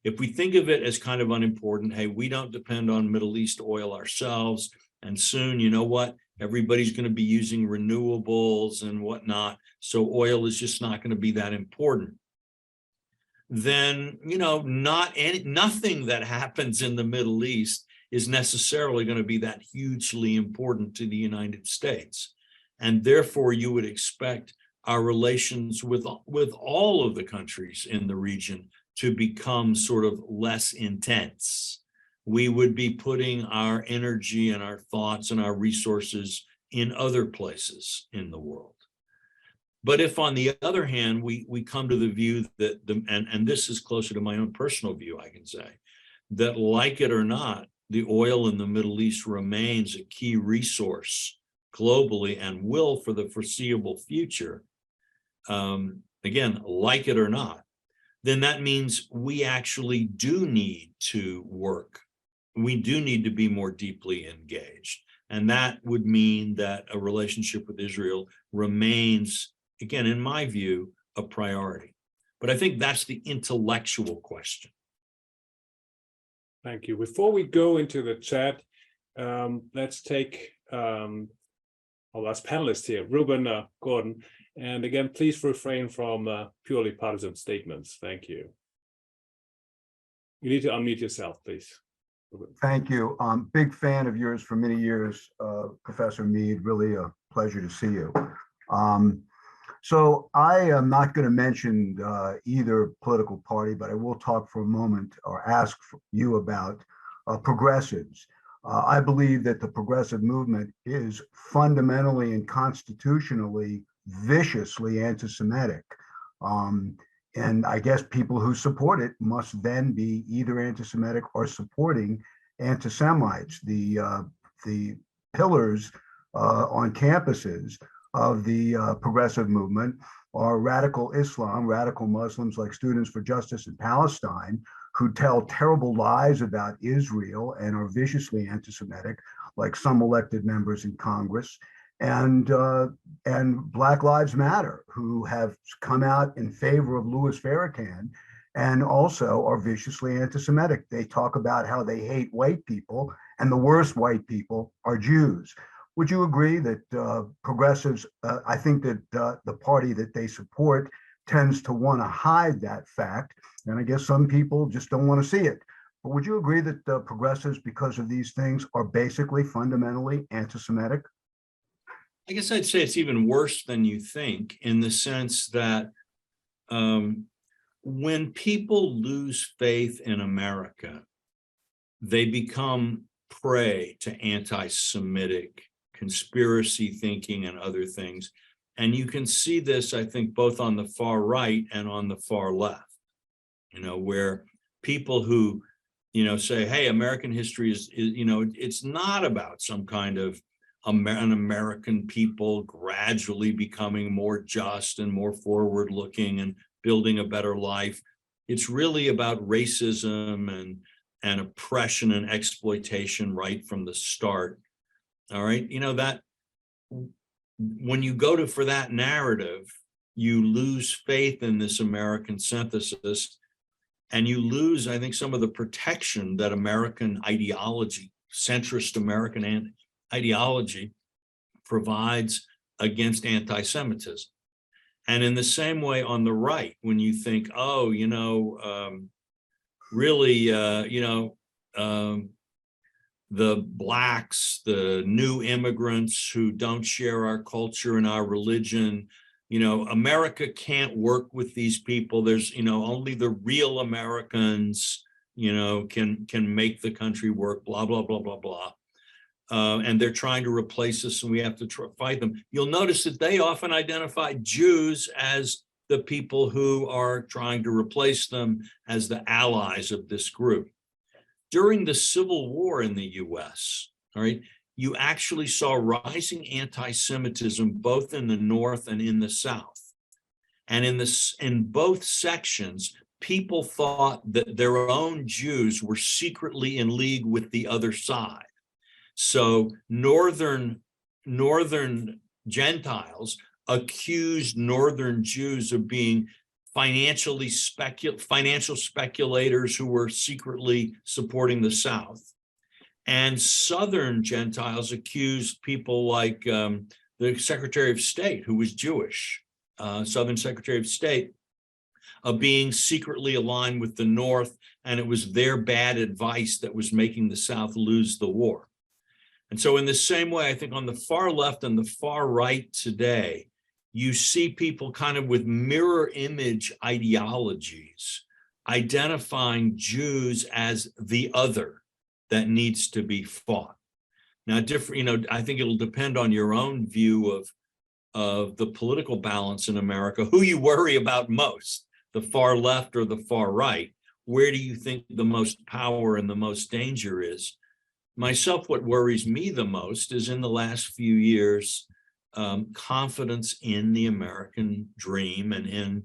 If we think of it as kind of unimportant, hey, we don't depend on Middle East oil ourselves, and soon, you know what, everybody's going to be using renewables and whatnot, so oil is just not going to be that important. Then, nothing that happens in the Middle East is necessarily going to be that hugely important to the United States. And therefore, you would expect our relations with all of the countries in the region to become sort of less intense. We would be putting our energy and our thoughts and our resources in other places in the world. But if, on the other hand, we come to the view that, and this is closer to my own personal view, I can say, that like it or not, the oil in the Middle East remains a key resource globally and will for the foreseeable future, again, like it or not, then that means we actually do need to work. We do need to be more deeply engaged. And that would mean that a relationship with Israel remains, again, in my view, a priority. But I think that's the intellectual question. Thank you. Before we go into the chat, let's take our last panelist here, Ruben Gordon. And again, please refrain from purely partisan statements. Thank you. You need to unmute yourself, please. Ruben. Thank you. Big fan of yours for many years, Professor Mead. Really a pleasure to see you. So I am not going to mention either political party, but I will talk for a moment or ask you about progressives. I believe that the progressive movement is fundamentally and constitutionally viciously anti-Semitic. And I guess people who support it must then be either anti-Semitic or supporting anti-Semites. The pillars on campuses of the progressive movement are radical Islam, radical Muslims like Students for Justice in Palestine, who tell terrible lies about Israel and are viciously anti-Semitic, like some elected members in Congress, and Black Lives Matter, who have come out in favor of Louis Farrakhan and also are viciously anti-Semitic. They talk about how they hate white people, and the worst white people are Jews. Would you agree that progressives, I think that the party that they support tends to want to hide that fact, and I guess some people just don't want to see it. But would you agree that progressives, because of these things, are basically fundamentally anti-Semitic? I guess I'd say it's even worse than you think, in the sense that when people lose faith in America, they become prey to anti-Semitic conspiracy thinking and other things. And you can see this, I think, both on the far right and on the far left, where people who, say, hey, American history is it's not about some kind of an American people gradually becoming more just and more forward looking and building a better life. It's really about racism and oppression and exploitation right from the start. All right. That when you go for that narrative, you lose faith in this American synthesis, and you lose, I think, some of the protection that American ideology, centrist American ideology, provides against anti-Semitism. And in the same way on the right, when you think, the Blacks, the new immigrants who don't share our culture and our religion, America can't work with these people. There's, only the real Americans, can make the country work, blah, blah, blah, blah, blah. And they're trying to replace us and we have to fight them. You'll notice that they often identify Jews as the people who are trying to replace them, as the allies of this group. During the Civil War in the US, all right, you actually saw rising anti-Semitism both in the North and in the South. And in both sections, people thought that their own Jews were secretly in league with the other side. So northern Gentiles accused northern Jews of being financial speculators who were secretly supporting the South. And southern Gentiles accused people like the Secretary of State, who was Jewish, Southern Secretary of State, of being secretly aligned with the North, and it was their bad advice that was making the South lose the war. And so in the same way, I think on the far left and the far right today, you see people kind of with mirror image ideologies identifying Jews as the other that needs to be fought. Now, I think it'll depend on your own view of the political balance in America, who you worry about most, the far left or the far right. Where do you think the most power and the most danger is? Myself, what worries me the most is in the last few years, confidence in the American dream and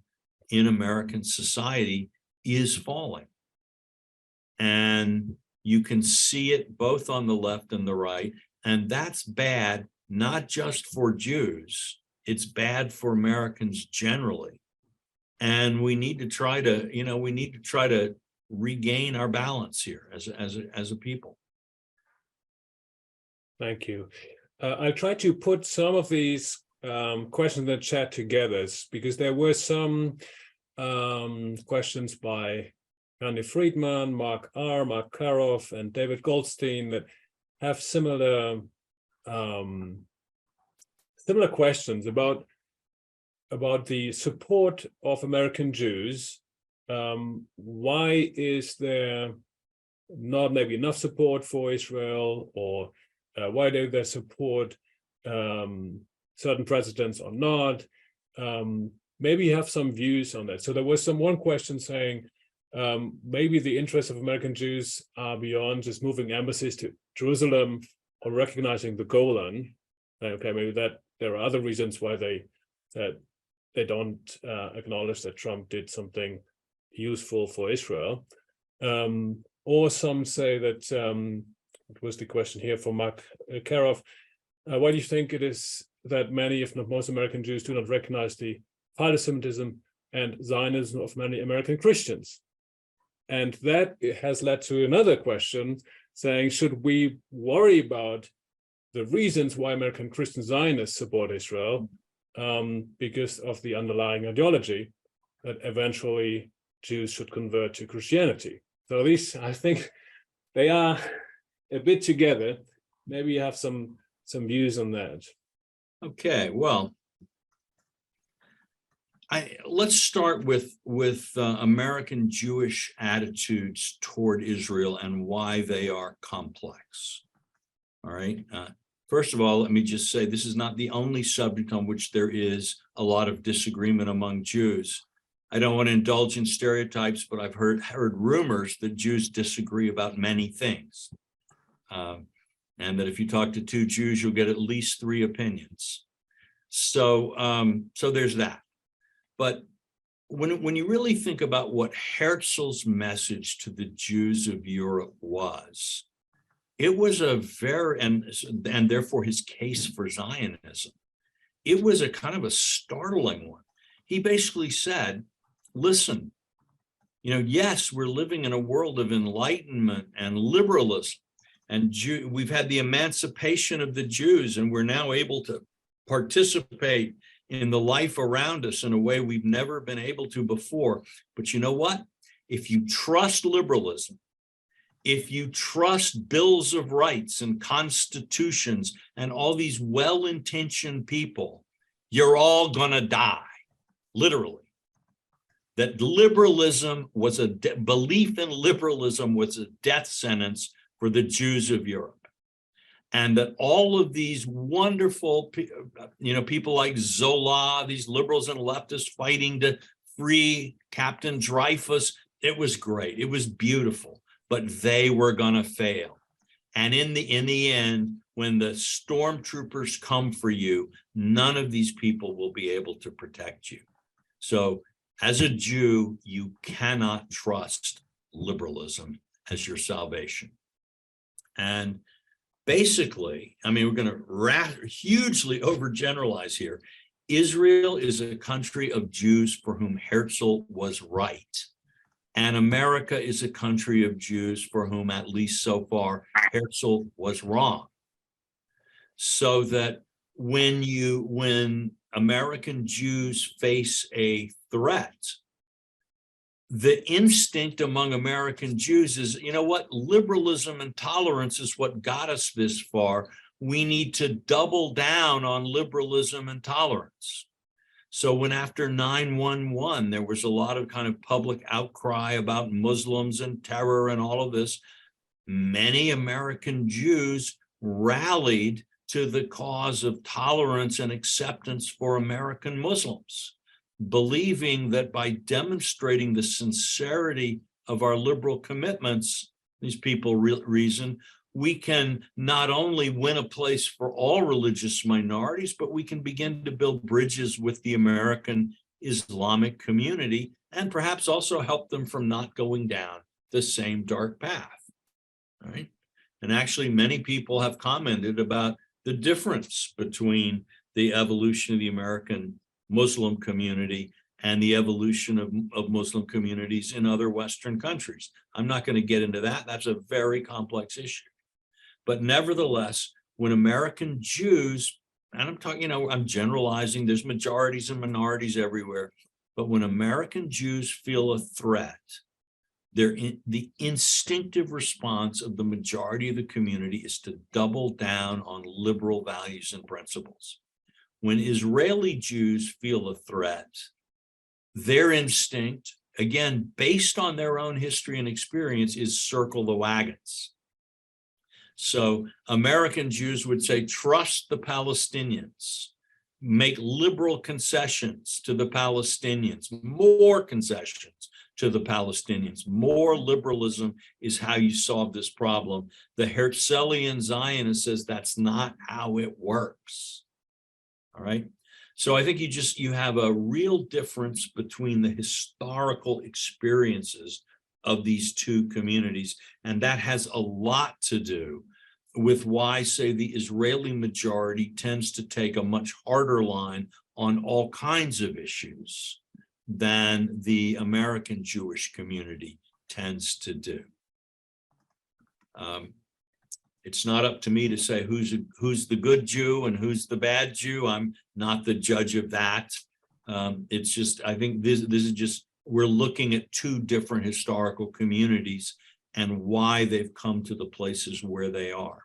in American society is falling. And you can see it both on the left and the right. And that's bad, not just for Jews, it's bad for Americans generally. And we need to try to, regain our balance here as a people. Thank you. I'll try to put some of these questions in the chat together, because there were some questions by Andy Friedman, Mark R., Mark Karoff, and David Goldstein that have similar questions about the support of American Jews. Why is there not maybe enough support for Israel, or why do they support certain presidents or not? Maybe you have some views on that. So there was one question saying maybe the interests of American Jews are beyond just moving embassies to Jerusalem or recognizing the Golan. Okay, maybe that there are other reasons why they don't acknowledge that Trump did something useful for Israel. Or some say that, what was the question here for Mark Karoff, why do you think it is that many, if not most, American Jews do not recognize the anti-Semitism and Zionism of many American Christians? And that has led to another question saying, should we worry about the reasons why American Christian Zionists support Israel because of the underlying ideology that eventually Jews should convert to Christianity? So these, I think, they are a bit together. Maybe you have some views on that. Okay, well, let's start with American Jewish attitudes toward Israel and why they are complex. All right. First of all, let me just say this is not the only subject on which there is a lot of disagreement among Jews. I don't want to indulge in stereotypes, but I've heard rumors that Jews disagree about many things, and that if you talk to two Jews, you'll get at least 3 opinions. So there's that. But when you really think about what Herzl's message to the Jews of Europe was, it was a very, and therefore his case for Zionism, it was a kind of a startling one. He basically said, listen, yes, we're living in a world of enlightenment and liberalism, and we've had the emancipation of the Jews, and we're now able to participate in the life around us in a way we've never been able to before. But you know what? If you trust liberalism, if you trust bills of rights and constitutions and all these well-intentioned people, you're all gonna die, literally. That liberalism was belief in liberalism was a death sentence for the Jews of Europe. And that all of these wonderful, people like Zola, these liberals and leftists fighting to free Captain Dreyfus, it was great, it was beautiful, but they were gonna fail. And in the end, when the stormtroopers come for you, none of these people will be able to protect you. So as a Jew, you cannot trust liberalism as your salvation. And basically, we're going to hugely overgeneralize here. Israel is a country of Jews for whom Herzl was right. And America is a country of Jews for whom, at least so far, Herzl was wrong. So that when American Jews face a threat, the instinct among American Jews is, liberalism and tolerance is what got us this far. We need to double down on liberalism and tolerance. So when after 9/11, there was a lot of kind of public outcry about Muslims and terror and all of this, many American Jews rallied to the cause of tolerance and acceptance for American Muslims, believing that by demonstrating the sincerity of our liberal commitments, these people reason, we can not only win a place for all religious minorities, but we can begin to build bridges with the American Islamic community and perhaps also help them from not going down the same dark path, right? And actually, many people have commented about the difference between the evolution of the American Muslim community and the evolution of Muslim communities in other Western countries. I'm not going to get into that. That's a very complex issue. But nevertheless, when American Jews, and I'm talking, I'm generalizing, there's majorities and minorities everywhere, but when American Jews feel a threat, the instinctive response of the majority of the community is to double down on liberal values and principles. When Israeli Jews feel a threat, their instinct again, based on their own history and experience, is circle the wagons. So American Jews would say, trust the Palestinians, make liberal concessions to the Palestinians, more concessions to the Palestinians. More liberalism is how you solve this problem. The Herzlian Zionist says that's not how it works. All right. So I think you have a real difference between the historical experiences of these two communities. And that has a lot to do with why, say, the Israeli majority tends to take a much harder line on all kinds of issues than the American Jewish community tends to do. It's not up to me to say who's the good Jew and who's the bad Jew. I'm not the judge of that. It's just, I think this is just, we're looking at two different historical communities and why they've come to the places where they are.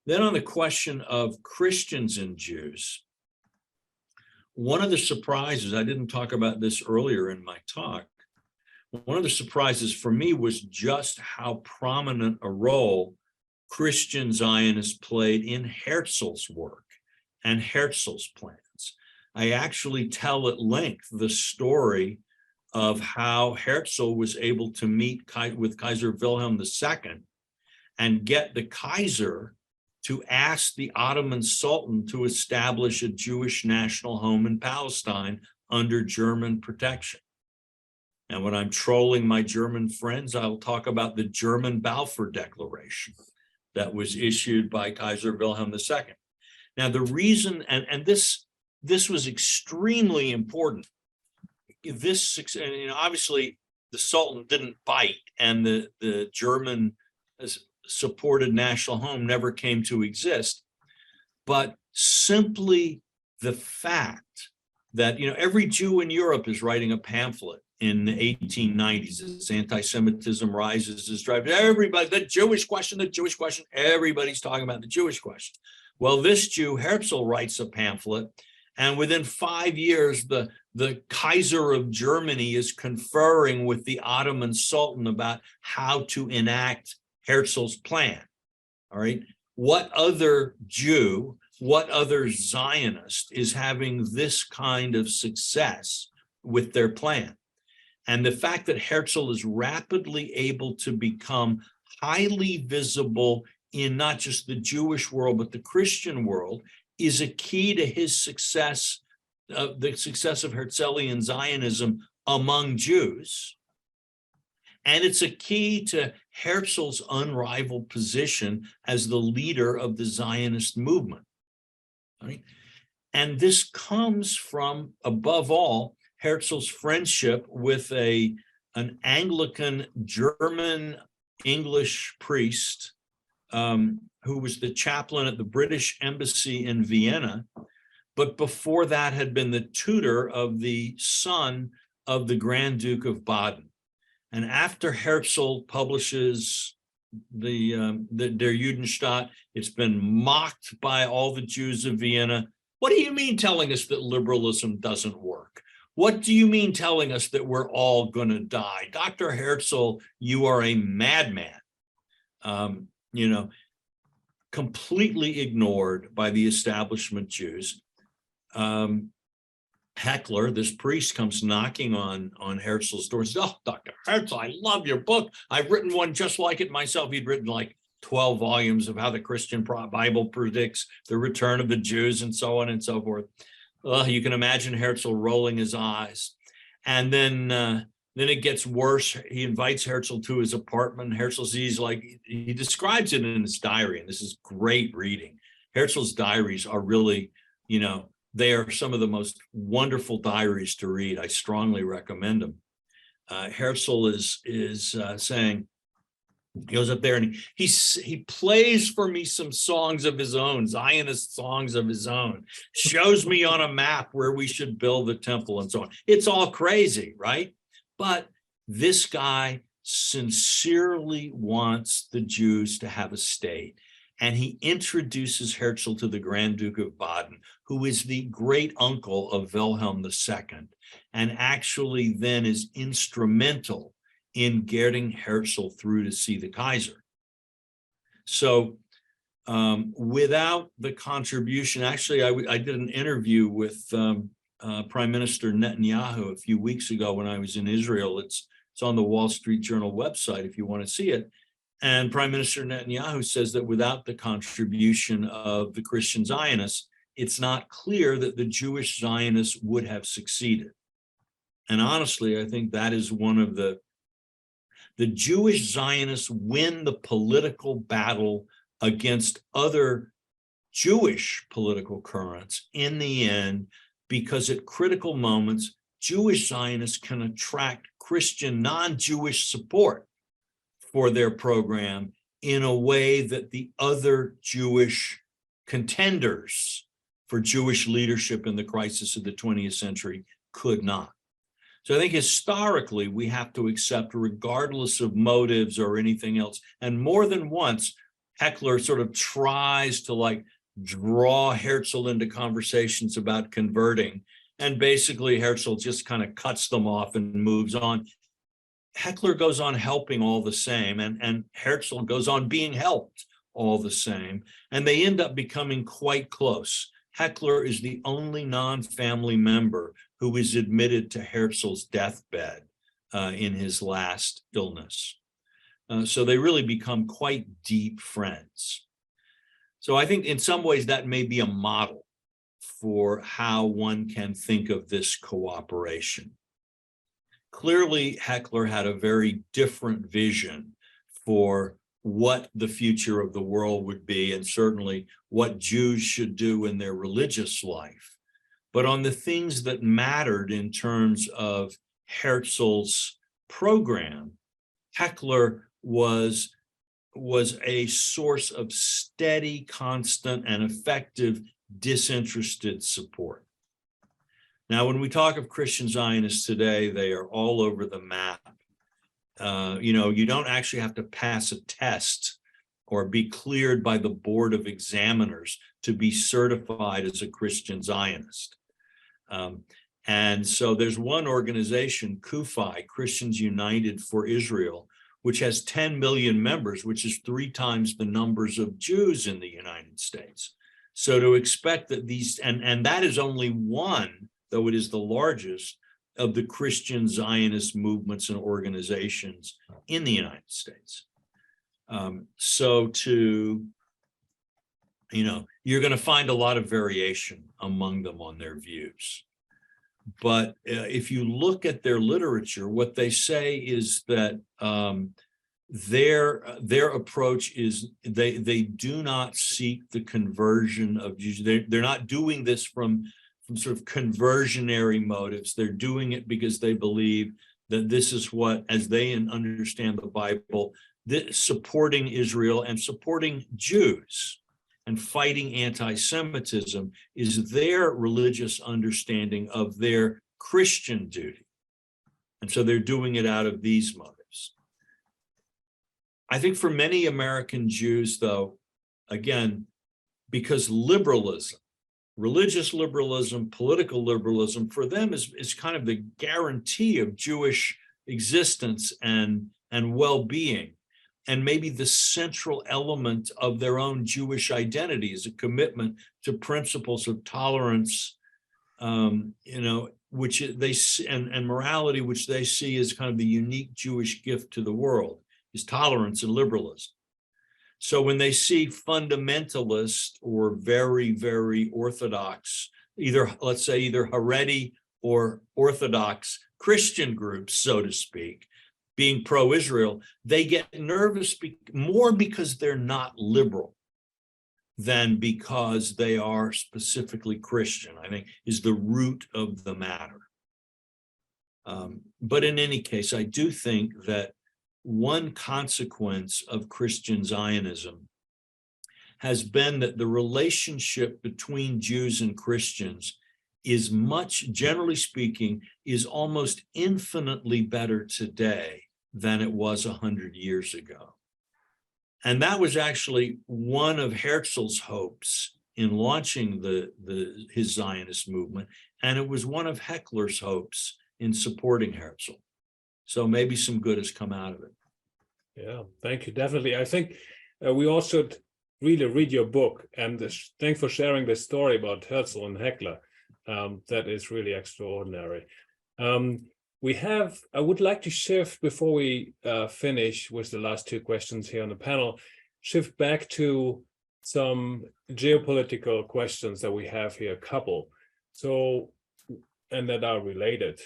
Then on the question of Christians and Jews, one of the surprises, I didn't talk about this earlier in my talk, one of the surprises for me was just how prominent a role Christian Zionists played in Herzl's work and Herzl's plans. I actually tell at length the story of how Herzl was able to meet with Kaiser Wilhelm II and get the Kaiser to ask the Ottoman Sultan to establish a Jewish national home in Palestine under German protection. And when I'm trolling my German friends, I'll talk about the German Balfour Declaration that was issued by Kaiser Wilhelm II. Now, the reason, and this was extremely important. And obviously, the Sultan didn't bite, and the German supported national home never came to exist. But simply the fact that, every Jew in Europe is writing a pamphlet in the 1890s as anti-Semitism rises, is driving everybody, the Jewish question, everybody's talking about the Jewish question. Well, this Jew, Herzl, writes a pamphlet, and within 5 years, the Kaiser of Germany is conferring with the Ottoman Sultan about how to enact Herzl's plan. All right. What other Jew, what other Zionist is having this kind of success with their plan? And the fact that Herzl is rapidly able to become highly visible in not just the Jewish world, but the Christian world, is a key to his success, the success of Herzlian Zionism among Jews. And it's a key to Herzl's unrivaled position as the leader of the Zionist movement. Right? And this comes from, above all, Herzl's friendship with an Anglican German English priest who was the chaplain at the British Embassy in Vienna, but before that had been the tutor of the son of the Grand Duke of Baden. And after Herzl publishes their Judenstaat, it's been mocked by all the Jews of Vienna. What do you mean telling us that liberalism doesn't work? What do you mean telling us that we're all going to die? Dr. Herzl, you are a madman. Completely ignored by the establishment Jews. Heckler, this priest, comes knocking on Herzl's door and says, "Oh, Dr. Herzl, I love your book. I've written one just like it myself." He'd written like 12 volumes of how the Christian Bible predicts the return of the Jews and so on and so forth. You can imagine Herzl rolling his eyes. And then it gets worse. He invites Herzl to his apartment. Herzl sees, he describes it in his diary, and this is great reading. Herzl's diaries are really, they are some of the most wonderful diaries to read. I strongly recommend them. Herzl is saying, he goes up there and he plays for me some songs of his own, Zionist songs of his own, shows me on a map where we should build the temple and so on. It's all crazy, right? But this guy sincerely wants the Jews to have a state. and he introduces Herzl to the Grand Duke of Baden, who is the great uncle of Wilhelm II, and actually then is instrumental in getting Herzl through to see the Kaiser. So without the contribution, actually, I did an interview with Prime Minister Netanyahu a few weeks ago when I was in Israel. It's on the Wall Street Journal website if you want to see it. And Prime Minister Netanyahu says that without the contribution of the Christian Zionists, it's not clear that the Jewish Zionists would have succeeded. And honestly, I think that is one of the Jewish Zionists win the political battle against other Jewish political currents in the end, because at critical moments, Jewish Zionists can attract Christian non-Jewish support for their program in a way that the other Jewish contenders for Jewish leadership in the crisis of the 20th century could not. So I think historically we have to accept, regardless of motives or anything else, and more than once, Heckler sort of tries to like draw Herzl into conversations about converting, and basically Herzl just kind of cuts them off and moves on. Heckler goes on helping all the same, and Herzl goes on being helped all the same, and they end up becoming quite close. Heckler is the only non-family member who is admitted to Herzl's deathbed in his last illness. So they really become quite deep friends. So I think in some ways that may be a model for how one can think of this cooperation. Clearly, Heckler had a very different vision for what the future of the world would be, and certainly what Jews should do in their religious life. But on the things that mattered in terms of Herzl's program, Heckler was a source of steady, constant, and effective disinterested support. Now, when we talk of Christian Zionists today, they are all over the map. You don't actually have to pass a test or be cleared by the board of examiners to be certified as a Christian Zionist. And so there's one organization, CUFI, Christians United for Israel, which has 10 million members, which is 3 times the numbers of Jews in the United States. So to expect that these, and that is only one, though it is the largest, of the Christian Zionist movements and organizations in the United States. So you're going to find a lot of variation among them on their views. But if you look at their literature, what they say is that their approach is they do not seek the conversion of Jews. They're not doing this from sort of conversionary motives. They're doing it because they believe that this is what, as they understand the Bible, supporting Israel and supporting Jews and fighting anti-Semitism is their religious understanding of their Christian duty. And so they're doing it out of these motives. I think for many American Jews, though, again, because liberalism, religious liberalism, political liberalism, for them is kind of the guarantee of Jewish existence and well-being, and maybe the central element of their own Jewish identity is a commitment to principles of tolerance, which they and morality, which they see as kind of the unique Jewish gift to the world, is tolerance and liberalism. So when they see fundamentalist or very, very orthodox, either Haredi or Orthodox Christian groups, so to speak, being pro-Israel, they get nervous more because they're not liberal than because they are specifically Christian, I think, is the root of the matter. But in any case, I do think that one consequence of Christian Zionism has been that the relationship between Jews and Christians is generally speaking, is almost infinitely better today than it was 100 years ago. And that was actually one of Herzl's hopes in launching his Zionist movement. And it was one of Heckler's hopes in supporting Herzl. So maybe some good has come out of it. Yeah, thank you. Definitely. I think we all should really read your book, and thanks for sharing the story about Herzl and Heckler. That is really extraordinary. I would like to shift before we finish with the last two questions here on the panel, shift back to some geopolitical questions that we have here, a couple. So, and that are related.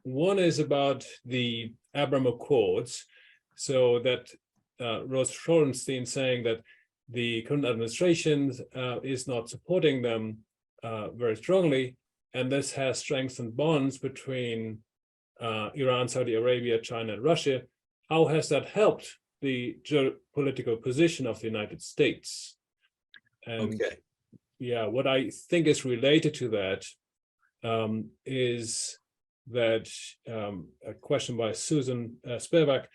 One is about the Abraham Accords. So that Rose Shorenstein saying that the current administration is not supporting them very strongly, and this has strengthened bonds between Iran, Saudi Arabia, China, and Russia. How has that helped the geopolitical position of the United States? And Okay. yeah, what I think is related to that is that a question by Susan Spivak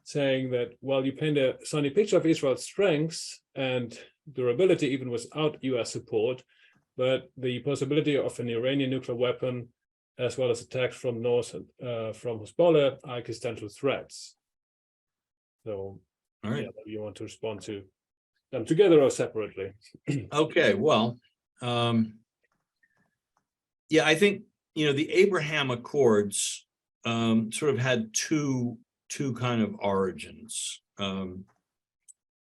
saying that, well, you paint a sunny picture of Israel's strengths and durability even without US support, but the possibility of an Iranian nuclear weapon, as well as attacks from north from Hezbollah, are existential threats. So, All right. yeah, you want to respond to them together or separately? Okay, well, yeah, I think, the Abraham Accords sort of had two kind of origins from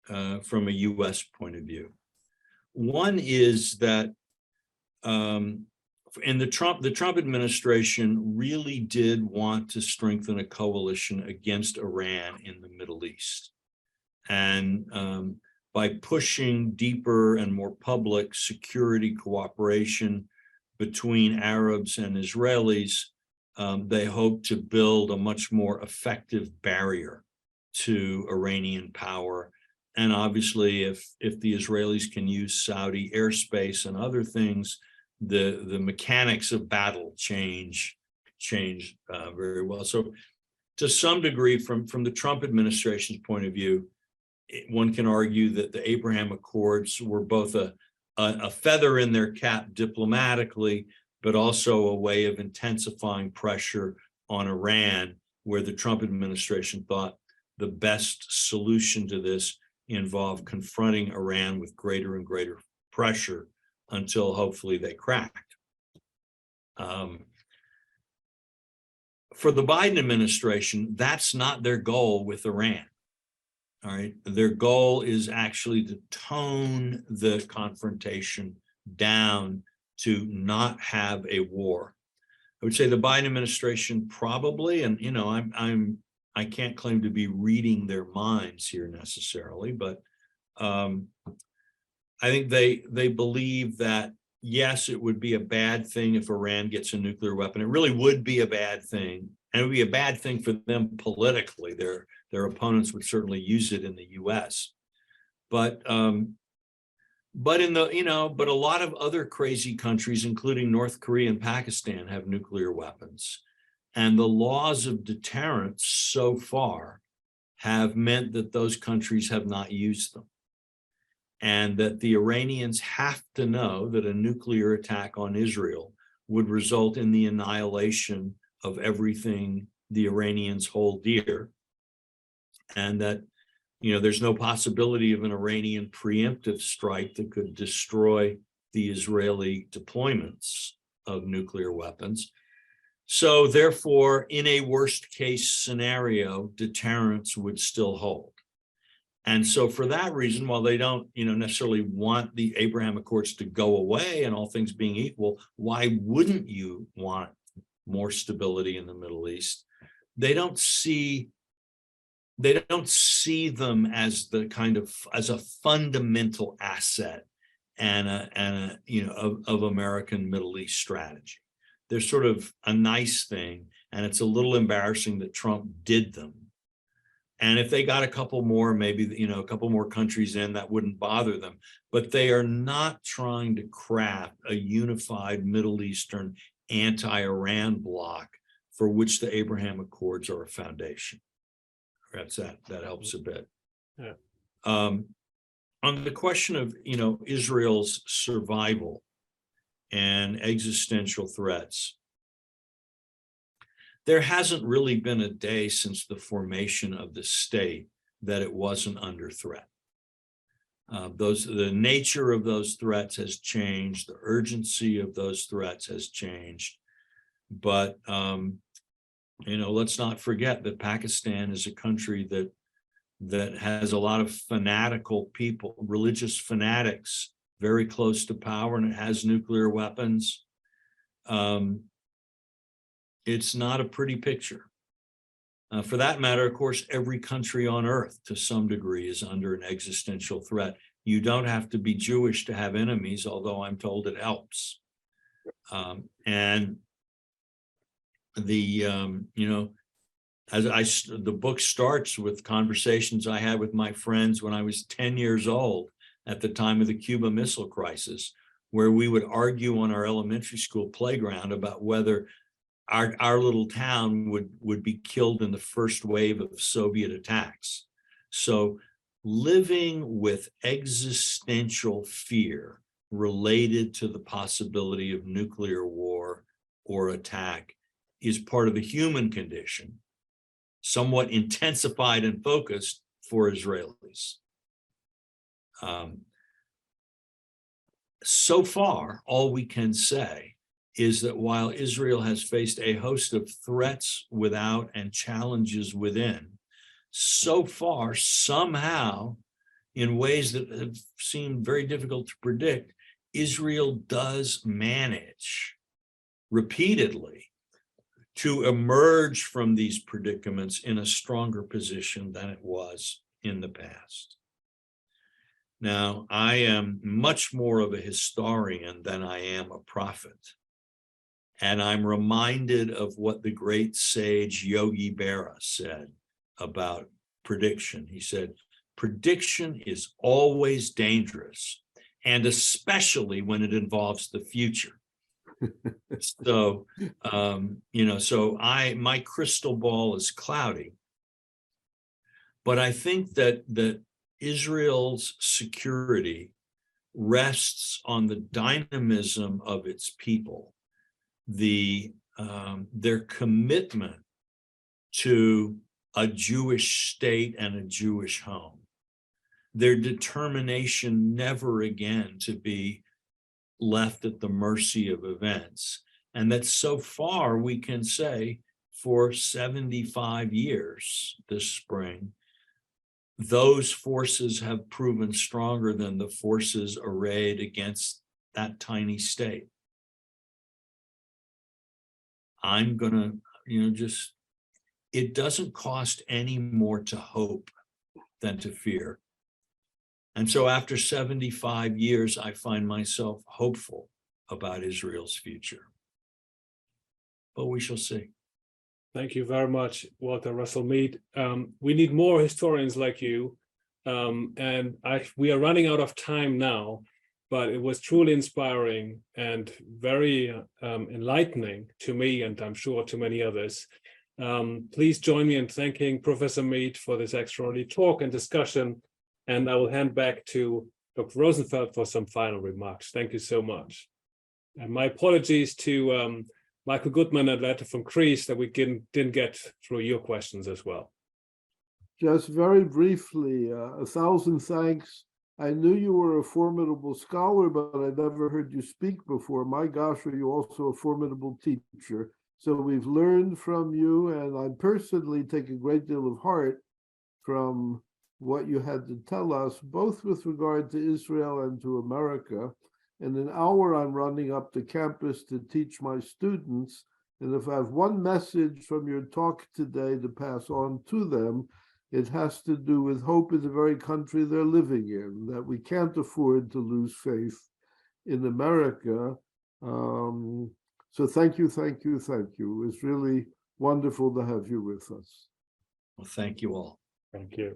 a US point of view. One is that in the Trump administration really did want to strengthen a coalition against Iran in the Middle East. And by pushing deeper and more public security cooperation between Arabs and Israelis, they hope to build a much more effective barrier to Iranian power. And obviously, if the Israelis can use Saudi airspace and other things, the mechanics of battle change very well. So to some degree, from the Trump administration's point of view, one can argue that the Abraham Accords were both a feather in their cap diplomatically, but also a way of intensifying pressure on Iran, where the Trump administration thought the best solution to this involved confronting Iran with greater and greater pressure until hopefully they cracked. For the Biden administration, that's not their goal with Iran. All right, their goal is actually to tone the confrontation down to not have a war. I would say the Biden administration probably, and I can't claim to be reading their minds here necessarily, but I think they believe that yes, it would be a bad thing if Iran gets a nuclear weapon. It really would be a bad thing, and it would be a bad thing for them politically. Their opponents would certainly use it in the U.S. But a lot of other crazy countries, including North Korea and Pakistan, have nuclear weapons. And the laws of deterrence so far have meant that those countries have not used them. And that the Iranians have to know that a nuclear attack on Israel would result in the annihilation of everything the Iranians hold dear. And that, there's no possibility of an Iranian preemptive strike that could destroy the Israeli deployments of nuclear weapons. So therefore, in a worst case scenario, deterrence would still hold. And so for that reason, while they don't, necessarily want the Abraham Accords to go away and all things being equal, why wouldn't you want more stability in the Middle East? They don't see them as as a fundamental asset of American Middle East strategy. They're sort of a nice thing, and it's a little embarrassing that Trump did them. And if they got a couple more, maybe, a couple more countries in, that wouldn't bother them. But they are not trying to craft a unified Middle Eastern anti-Iran bloc for which the Abraham Accords are a foundation. Perhaps that helps a bit. Yeah, On the question of, Israel's survival and existential threats, there hasn't really been a day since the formation of the state that it wasn't under threat. The nature of those threats has changed. The urgency of those threats has changed. But, let's not forget that Pakistan is a country that has a lot of fanatical people, religious fanatics, very close to power, and it has nuclear weapons. It's not a pretty picture. For that matter, of course, every country on earth to some degree is under an existential threat. You don't have to be Jewish to have enemies, although I'm told it helps. And the book starts with conversations I had with my friends when I was 10 years old at the time of the Cuba Missile Crisis, where we would argue on our elementary school playground about whether our little town would be killed in the first wave of Soviet attacks. So living with existential fear related to the possibility of nuclear war or attack is part of the human condition, somewhat intensified and focused for Israelis. So far, all we can say is that while Israel has faced a host of threats without and challenges within, so far, somehow, in ways that have seemed very difficult to predict, Israel does manage repeatedly to emerge from these predicaments in a stronger position than it was in the past. Now, I am much more of a historian than I am a prophet. And I'm reminded of what the great sage Yogi Berra said about prediction. He said, prediction is always dangerous, and especially when it involves the future. So, my crystal ball is cloudy, but I think that Israel's security rests on the dynamism of its people, their commitment to a Jewish state and a Jewish home, their determination never again to be left at the mercy of events, and that so far we can say for 75 years this spring, those forces have proven stronger than the forces arrayed against that tiny state. I'm gonna, it doesn't cost any more to hope than to fear. And so after 75 years, I find myself hopeful about Israel's future. But we shall see. Thank you very much, Walter Russell Mead. We need more historians like you. We are running out of time now, but it was truly inspiring and very enlightening to me, and I'm sure to many others. Please join me in thanking Professor Mead for this extraordinary talk and discussion. And I will hand back to Dr. Rosenfeld for some final remarks. Thank you so much. And my apologies to Michael Goodman and Letter from Crease that we didn't get through your questions as well. Just very briefly, 1,000 thanks. I knew you were a formidable scholar, but I never heard you speak before. My gosh, are you also a formidable teacher? So we've learned from you, and I personally take a great deal of heart from what you had to tell us, both with regard to Israel and to America. In an hour, I'm running up to campus to teach my students. And if I have one message from your talk today to pass on to them, it has to do with hope in the very country they're living in, that we can't afford to lose faith in America. So thank you, thank you, thank you. It's really wonderful to have you with us. Well, thank you all. Thank you.